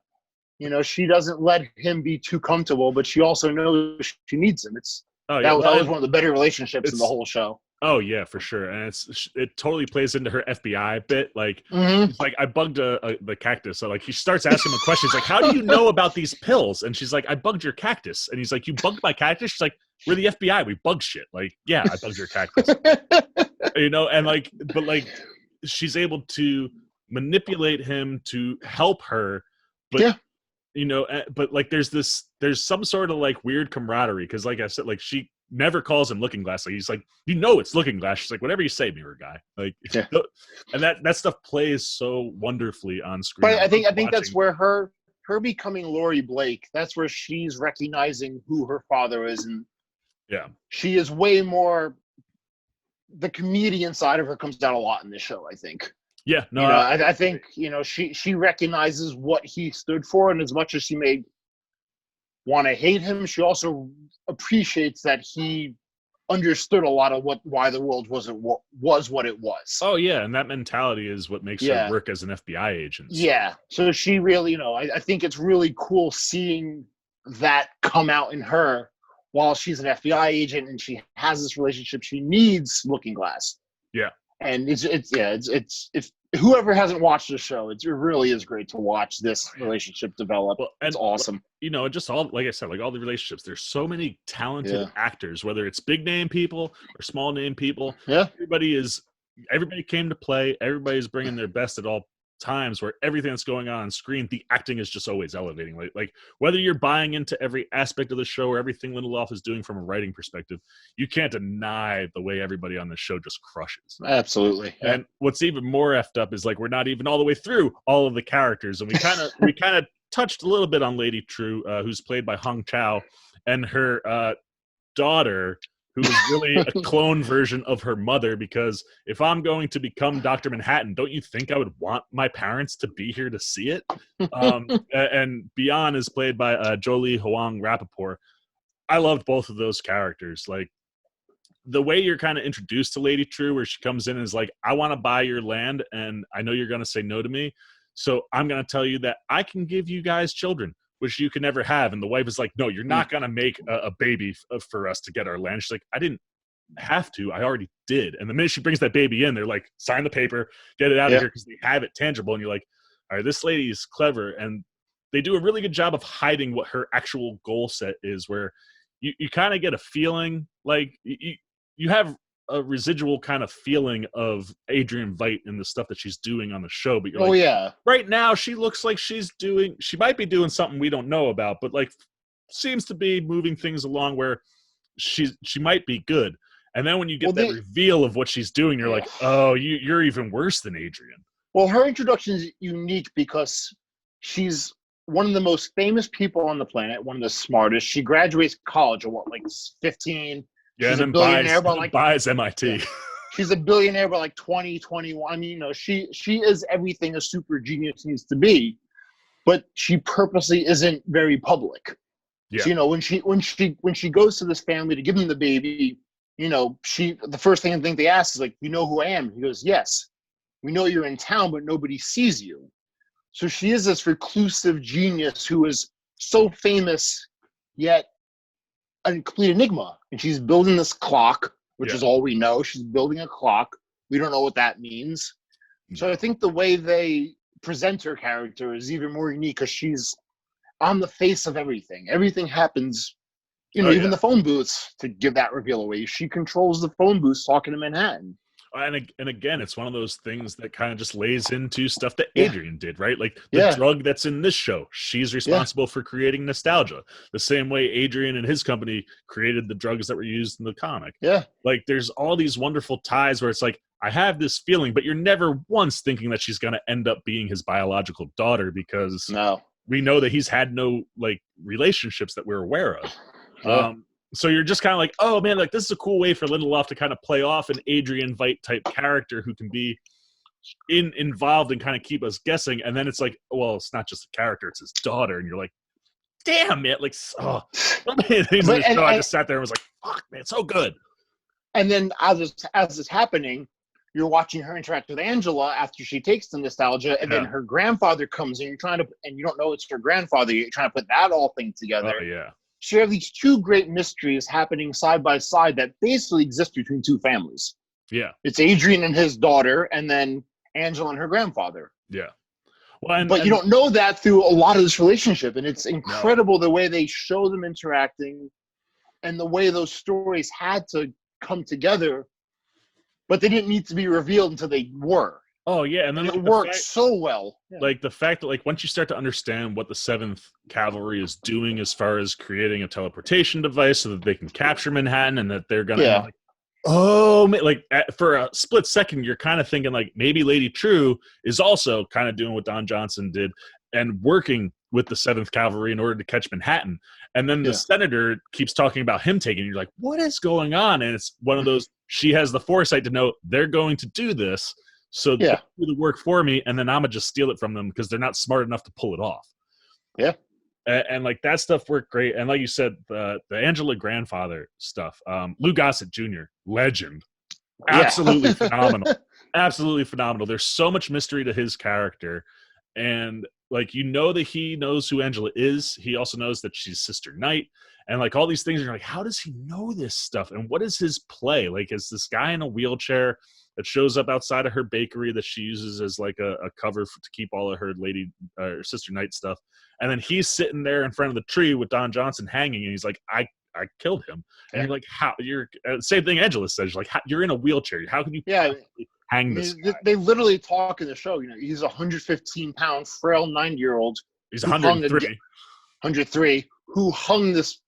She doesn't let him be too comfortable, but she also knows she needs him. That was one of the better relationships in the whole show. Oh yeah, for sure, and it totally plays into her FBI bit. Like, it's like I bugged the cactus, so like he starts asking him a question. He's like, "How do you know about these pills?" And she's like, "I bugged your cactus." And he's like, "You bugged my cactus?" She's like, "We're the FBI. We bug shit." Like, yeah, I bugged your cactus. And like, but like, she's able to manipulate him to help her, but but like, there's some sort of like weird camaraderie because, like I said, like she never calls him Looking Glass. Like he's like, it's Looking Glass. She's like, whatever you say, mirror guy. Like, and that stuff plays so wonderfully on screen. But I think that's where her becoming Laurie Blake. That's where she's recognizing who her father is, and she is way more. The comedian side of her comes out a lot in this show, I think. Yeah, no, I think she recognizes what he stood for, and as much as she may want to hate him, she also appreciates that he understood a lot of why the world was what it was. Oh yeah, and that mentality is what makes her work as an FBI agent. So. Yeah, so she really, I think it's really cool seeing that come out in her while she's an FBI agent and she has this relationship. She needs Looking Glass. Yeah. And it's if whoever hasn't watched the show, it really is great to watch this relationship develop. Well, it's awesome. Just all, like I said, like all the relationships. There's so many talented actors, whether it's big name people or small name people. Yeah, everybody came to play. Everybody's bringing their best at all times. Where everything that's going on screen, the acting is just always elevating. Like whether you're buying into every aspect of the show or everything Lindelof is doing from a writing perspective, you can't deny the way everybody on the show just crushes. Absolutely. Yeah. And what's even more effed up is like we're not even all the way through all of the characters, and we kind of touched a little bit on Lady True, who's played by Hong Chow, and her daughter, who is really a clone version of her mother, because if I'm going to become Dr. Manhattan, don't you think I would want my parents to be here to see it? And Beyond is played by Jolie Huang Rappaport. I loved both of those characters. Like, the way you're kind of introduced to Lady True, where she comes in and is like, I want to buy your land, and I know you're going to say no to me, so I'm going to tell you that I can give you guys children, which you can never have. And the wife is like, no, you're not going to make a baby for us to get our land. She's like, I didn't have to. I already did. And the minute she brings that baby in, they're like, sign the paper, get it out of here, because they have it tangible. And you're like, all right, this lady is clever. And they do a really good job of hiding what her actual goal set is, where you kind of get a feeling like you have a residual kind of feeling of Adrian Veidt and the stuff that she's doing on the show, but you're right now she looks like she might be doing something we don't know about, but like seems to be moving things along where she might be good. And then when you get that reveal of what she's doing, you're like, oh, you're even worse than Adrian. Well, her introduction is unique because she's one of the most famous people on the planet, one of the smartest. She graduates college at 15. Yeah, she's and then buys MIT. Yeah. She's a billionaire by 20, 21. I mean, she is everything a super genius needs to be, but she purposely isn't very public. Yeah. So, when she goes to this family to give them the baby, the first thing I think they ask is like, you know who I am? He goes, yes. We know you're in town, but nobody sees you. So she is this reclusive genius who is so famous, yet a complete enigma. And she's building this clock, which is all we know. She's building a clock. We don't know what that means. So I think the way they present her character is even more unique because she's on the face of everything. Everything happens, even the phone booths, to give that reveal away. She controls the phone booths talking to Manhattan. And again, it's one of those things that kind of just lays into stuff that Adrian did, right? Like the drug that's in this show, she's responsible for creating nostalgia. The same way Adrian and his company created the drugs that were used in the comic. Yeah. Like there's all these wonderful ties where it's like, I have this feeling, but you're never once thinking that she's going to end up being his biological daughter, because we know that he's had no relationships that we're aware of. Yeah. So you're just kind of like, oh man, this is a cool way for Lindelof to kind of play off an Adrian Veidt type character who can be involved and kind of keep us guessing. And then it's like, well, it's not just a character, it's his daughter. And you're like, damn, man. Like, so many things in this show, I just sat there and was like, fuck, man, it's so good. And then as it's happening, you're watching her interact with Angela after she takes the nostalgia, and then her grandfather comes in. And you don't know it's her grandfather. You're trying to put that all thing together. Oh, yeah. So you have these two great mysteries happening side by side that basically exist between two families. Yeah. It's Adrian and his daughter, and then Angela and her grandfather. Yeah. Well, but you don't know that through a lot of this relationship, and it's incredible the way they show them interacting and the way those stories had to come together, but they didn't need to be revealed until they were. Oh, yeah. And then it worked so well. Like the fact that, like, once you start to understand what the 7th Cavalry is doing as far as creating a teleportation device so that they can capture Manhattan, and that they're going to like, oh, like for a split second, you're kind of thinking like maybe Lady True is also kind of doing what Don Johnson did and working with the 7th Cavalry in order to catch Manhattan. And then the senator keeps talking about him taking. You're like, what is going on? And it's one of those, she has the foresight to know they're going to do this. So they do the work for me, and then I'm going to just steal it from them because they're not smart enough to pull it off. Yeah. And like that stuff worked great. And like you said, the Angela grandfather stuff, Lou Gossett Jr., legend. Absolutely phenomenal. Absolutely phenomenal. There's so much mystery to his character. And like, you know that he knows who Angela is. He also knows that she's Sister Night. And like all these things, you're like, how does he know this stuff? And what is his play? Like, is this guy in a wheelchair that shows up outside of her bakery that she uses as like a cover to keep all of her Sister Night stuff? And then he's sitting there in front of the tree with Don Johnson hanging, and he's like, I killed him. And you're like, how? You're same thing Angela says. Like, you're in a wheelchair. How can you hang this guy? They literally talk in the show. You know, he's a 115-pound frail 90-year-old. He's 103. 103, who hung this,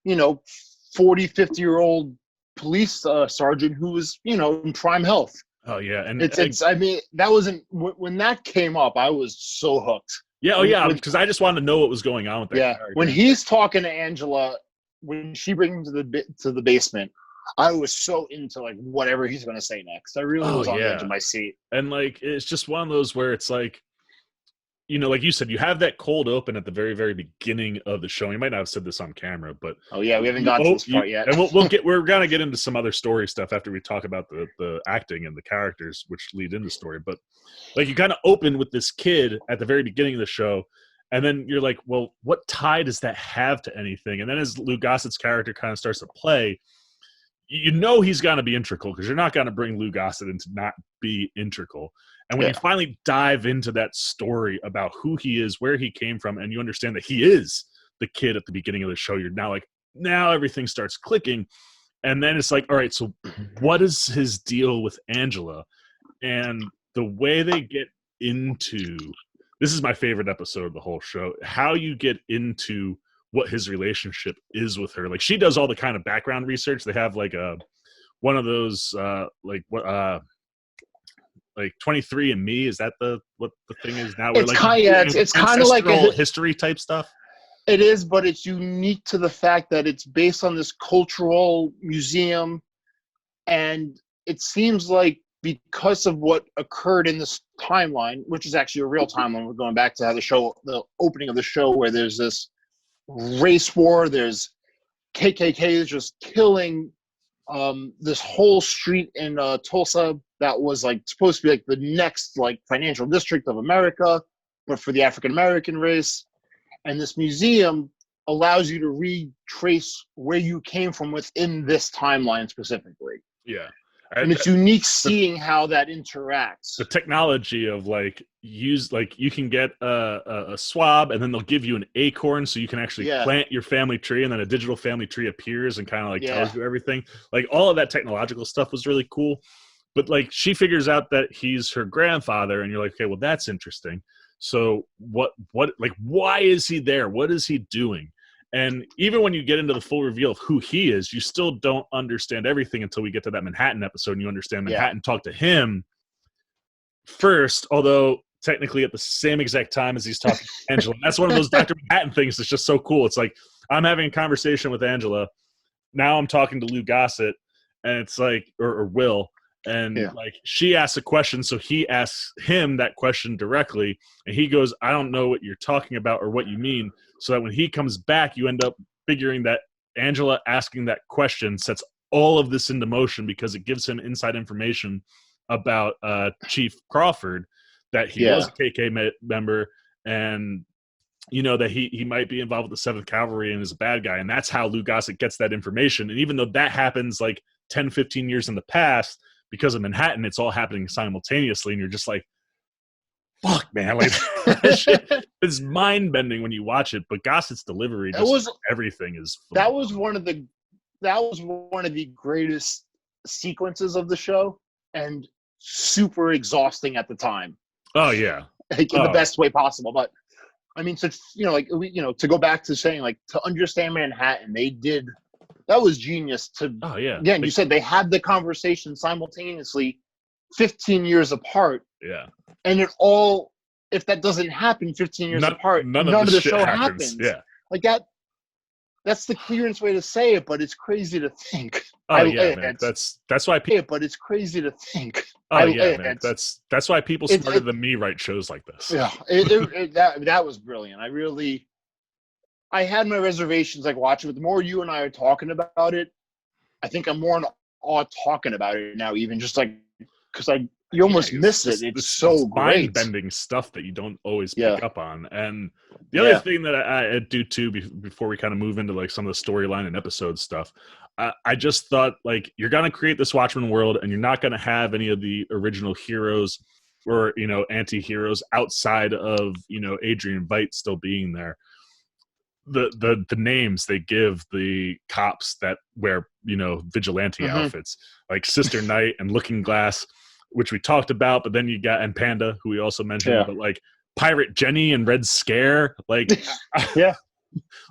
40, 50-year-old police sergeant who was, in prime health. Oh yeah, and I mean, that wasn't when that came up. I was so hooked. Yeah, because I just wanted to know what was going on with that. Yeah, when he's talking to Angela, when she brings him to the basement, I was so into like whatever he's going to say next. I really was on the edge of my seat. And like, it's just one of those where it's like, like you said, you have that cold open at the very, very beginning of the show. You might not have said this on camera, but we haven't gotten to this part yet. And we're gonna get into some other story stuff after we talk about the acting and the characters which lead into the story. But like, you kind of open with this kid at the very beginning of the show, and then you're like, well, what tie does that have to anything? And then as Lou Gossett's character kind of starts to play, he's going to be integral, because you're not going to bring Lou Gossett in to not be integral. And when you finally dive into that story about who he is, where he came from, and you understand that he is the kid at the beginning of the show, you're now like, now everything starts clicking. And then it's like, all right, so what is his deal with Angela? And the way they get into, this is my favorite episode of the whole show, how you get into what his relationship is with her. Like, she does all the kind of background research. They have like one of those like 23andMe. Is that what the thing is now? It's kind of like a history type stuff. It is, but it's unique to the fact that it's based on this cultural museum, and it seems like because of what occurred in this timeline, which is actually a real timeline, we're going back to how the opening of the show, where there's this race war, there's KKK just killing this whole street in Tulsa that was like supposed to be like the next like financial district of America, but for the African American race. And this museum allows you to retrace where you came from within this timeline specifically. Yeah. And it's unique seeing how that interacts. The technology of you can get a swab, and then they'll give you an acorn so you can actually plant your family tree, and then a digital family tree appears and kind of tells you everything. Like, all of that technological stuff was really cool. But like, she figures out that he's her grandfather, and you're like, okay, well, that's interesting. So why is he there? What is he doing? And even when you get into the full reveal of who he is, you still don't understand everything until we get to that Manhattan episode, and you understand Manhattan talked to him first, although technically at the same exact time as he's talking to Angela. That's one of those Dr. Manhattan things that's just so cool. It's like, I'm having a conversation with Angela. Now I'm talking to Lou Gossett, and it's like, or Will, And Yeah. like she asks a question, so he asks him that question directly, and he goes, I don't know what you're talking about or what you mean. So that when he comes back, you end up figuring that Angela asking that question sets all of this into motion, because it gives him inside information about Chief Crawford, that he was a member, and that he might be involved with the 7th Cavalry and is a bad guy. And that's how Lou Gossett gets that information. And even though that happens like 10, 15 years in the past, because of Manhattan, it's all happening simultaneously. And you're just like, fuck, man. Like, it's mind bending when you watch it. But Gossett's delivery, everything is phenomenal. That was one of the greatest sequences of the show, and super exhausting at the time. Oh, yeah. Like, in the best way possible. But I mean, so, to go back to saying, like, to understand Manhattan, that was genius. Again, you said they had the conversation simultaneously 15 years apart. Yeah. And if that doesn't happen 15 years apart, none of the show happens. Yeah. Like that's the clearest way to say it, but it's crazy to think. Man. That's why people. But it's crazy to think. Man. That's why people smarter than me write shows like this. Yeah, that was brilliant. I had my reservations, like, watching, but the more you and I are talking about it, I think I'm more in awe talking about it now, even just like, because you almost miss it. It's so great. Mind-bending stuff that you don't always pick up on. And the other thing that I do too, before we kind of move into like some of the storyline and episode stuff, I just thought, like, you're going to create this Watchmen world, and you're not going to have any of the original heroes or, anti-heroes outside of, Adrian Veidt still being there. The names they give the cops that wear, vigilante outfits, like Sister Night and Looking Glass, which we talked about, but then you got, and Panda, who we also mentioned, but like Pirate Jenny and Red Scare, like,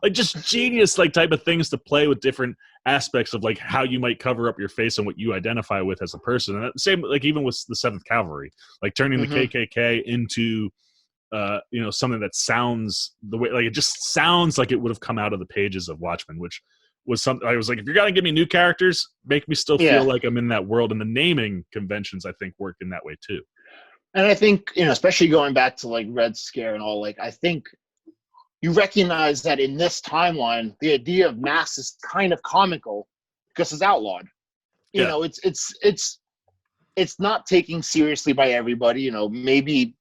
like just genius, like, type of things to play with different aspects of like how you might cover up your face and what you identify with as a person. And same, like, even with the 7th Cavalry, like turning the KKK into something that sounds the way, like, it just sounds like it would have come out of the pages of Watchmen, which was something I was like, if you're gonna give me new characters, make me still feel like I'm in that world. And the naming conventions, I think, work in that way too. And I think, especially going back to like Red Scare and all, like, I think you recognize that in this timeline, the idea of mass is kind of comical because it's outlawed. You know, it's not taken seriously by everybody. Maybe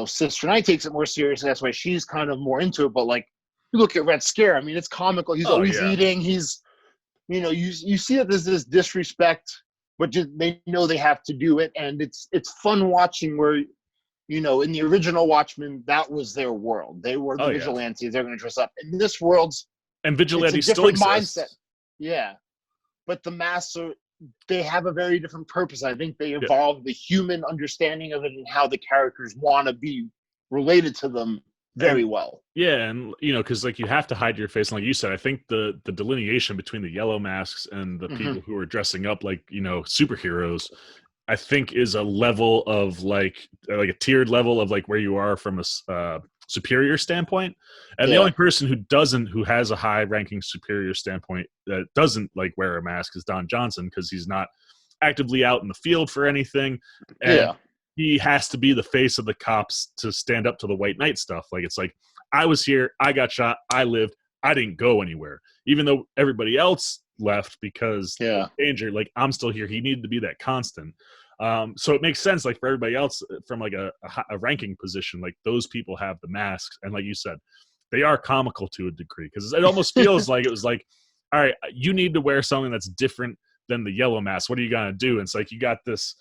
Sister Night takes it more seriously. That's why she's kind of more into it. But like, you look at Red Scare. I mean, it's comical. He's always eating. He's, you see that there's this disrespect, but they know they have to do it, and it's fun watching where, in the original Watchmen, that was their world. They were the vigilantes. They're going to dress up. In this world's and vigilantes still exist. Mindset. Yeah, but the mass they have a very different purpose. I think they evolved the human understanding of it and how the characters want to be related to them very well. Yeah, and because like you have to hide your face, and like you said, I think the delineation between the yellow masks and the people who are dressing up like superheroes, I think, is a level of like a tiered level of like where you are from a superior standpoint. And the only person who has a high ranking superior standpoint that doesn't like wear a mask is Don Johnson, because he's not actively out in the field for anything. And he has to be the face of the cops to stand up to the White Knight stuff. Like, it's like, I was here, I got shot, I lived, I didn't go anywhere. Even though everybody else left because of danger, like, I'm still here. He needed to be that constant. So it makes sense, like, for everybody else from like a ranking position, like, those people have the masks. And like you said, they are comical to a degree, because it almost feels like it was like, all right, you need to wear something that's different than the yellow mask. What are you going to do? And it's like, you got this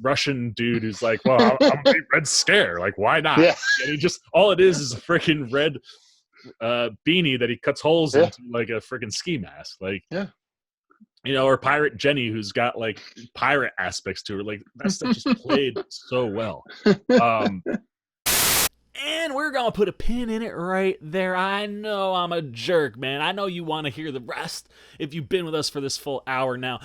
Russian dude who's like, well, I'm a Red Scare. Like, why not? Yeah. And he just, all it is a freaking red beanie that he cuts holes into, like a freaking ski mask. Like, or Pirate Jenny, who's got like pirate aspects to her. Like, that stuff just played so well. And we're going to put a pin in it right there. I know I'm a jerk, man. I know you want to hear the rest if you've been with us for this full hour now.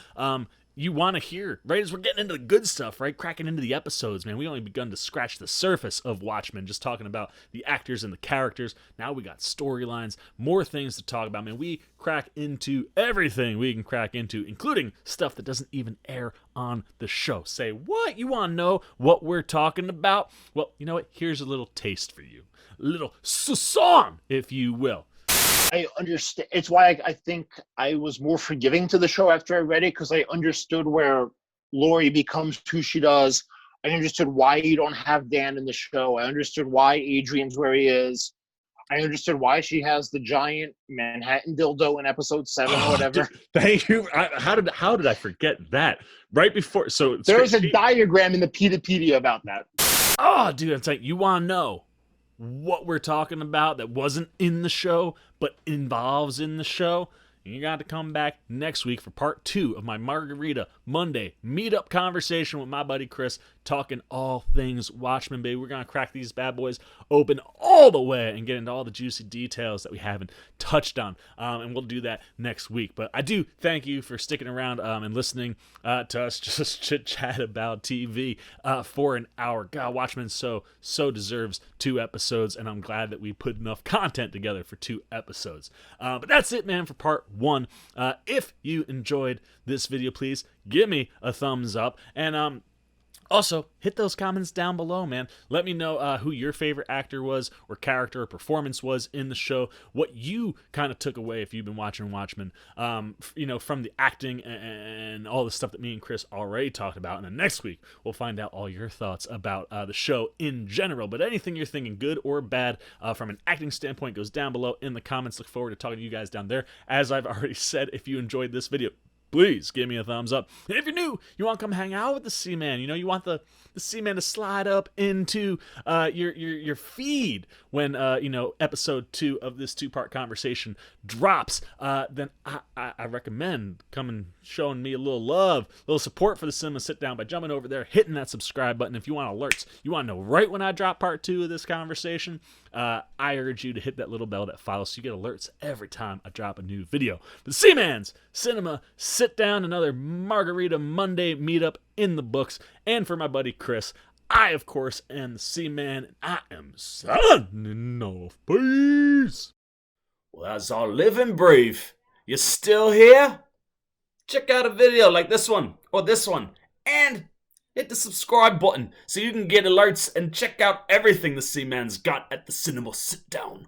you want to hear, right? As we're getting into the good stuff, right? Cracking into the episodes, man. We only begun to scratch the surface of Watchmen, just talking about the actors and the characters. Now we got storylines, more things to talk about, man. We crack into everything we can crack into, including stuff that doesn't even air on the show. Say, what? You want to know what we're talking about? Well, you know what? Here's a little taste for you. A little song, if you will. I understand. It's why I think I was more forgiving to the show after I read it, because I understood where Lori becomes who she does. I understood why you don't have Dan in the show. I understood why Adrian's where he is. I understood why she has the giant Manhattan dildo in episode 7 or whatever. Dude, thank you. How did I forget that? Right before, so there's a diagram in the Pedopedia about that. Oh, dude, it's like, you want to know what we're talking about that wasn't in the show but involves in the show? You got to come back next week for part 2 of my Margarita Monday Meetup conversation with my buddy Chris, talking all things Watchmen, baby. We're going to crack these bad boys open all the way and get into all the juicy details that we haven't touched on. And we'll do that next week. But I do thank you for sticking around and listening to us just chit-chat about TV for an hour. God, Watchmen so deserves 2 episodes, and I'm glad that we put enough content together for 2 episodes. But that's it, man, for part 1. If you enjoyed this video, please give me a thumbs up, and also hit those comments down below, man. Let me know who your favorite actor was, or character, or performance was in the show, what you kind of took away if you've been watching Watchmen, from the acting and all the stuff that me and Chris already talked about. And then next week we'll find out all your thoughts about the show in general. But anything you're thinking, good or bad, from an acting standpoint, goes down below in the comments. Look forward to talking to you guys down there. As I've already said, if you enjoyed this video, please give me a thumbs up. And if you're new, you want to come hang out with the C-Man, you want the C-Man to slide up into your feed when episode 2 of this 2-part conversation drops, then I recommend coming showing me a little love, a little support for the Cinema Sit Down by jumping over there, hitting that subscribe button. If you want alerts, you want to know right when I drop part 2 of this conversation, I urge you to hit that little bell that follows so you get alerts every time I drop a new video. The C-Man's Cinema Sit Down, another Margarita Monday meetup in the books. And for my buddy Chris, I, of course, am the C-Man, and I am signing off. Peace! Well, that's all live and breathe. You still here? Check out a video like this one, or this one, and hit the subscribe button so you can get alerts and check out everything the C-Man's got at the Cinema Sit Down.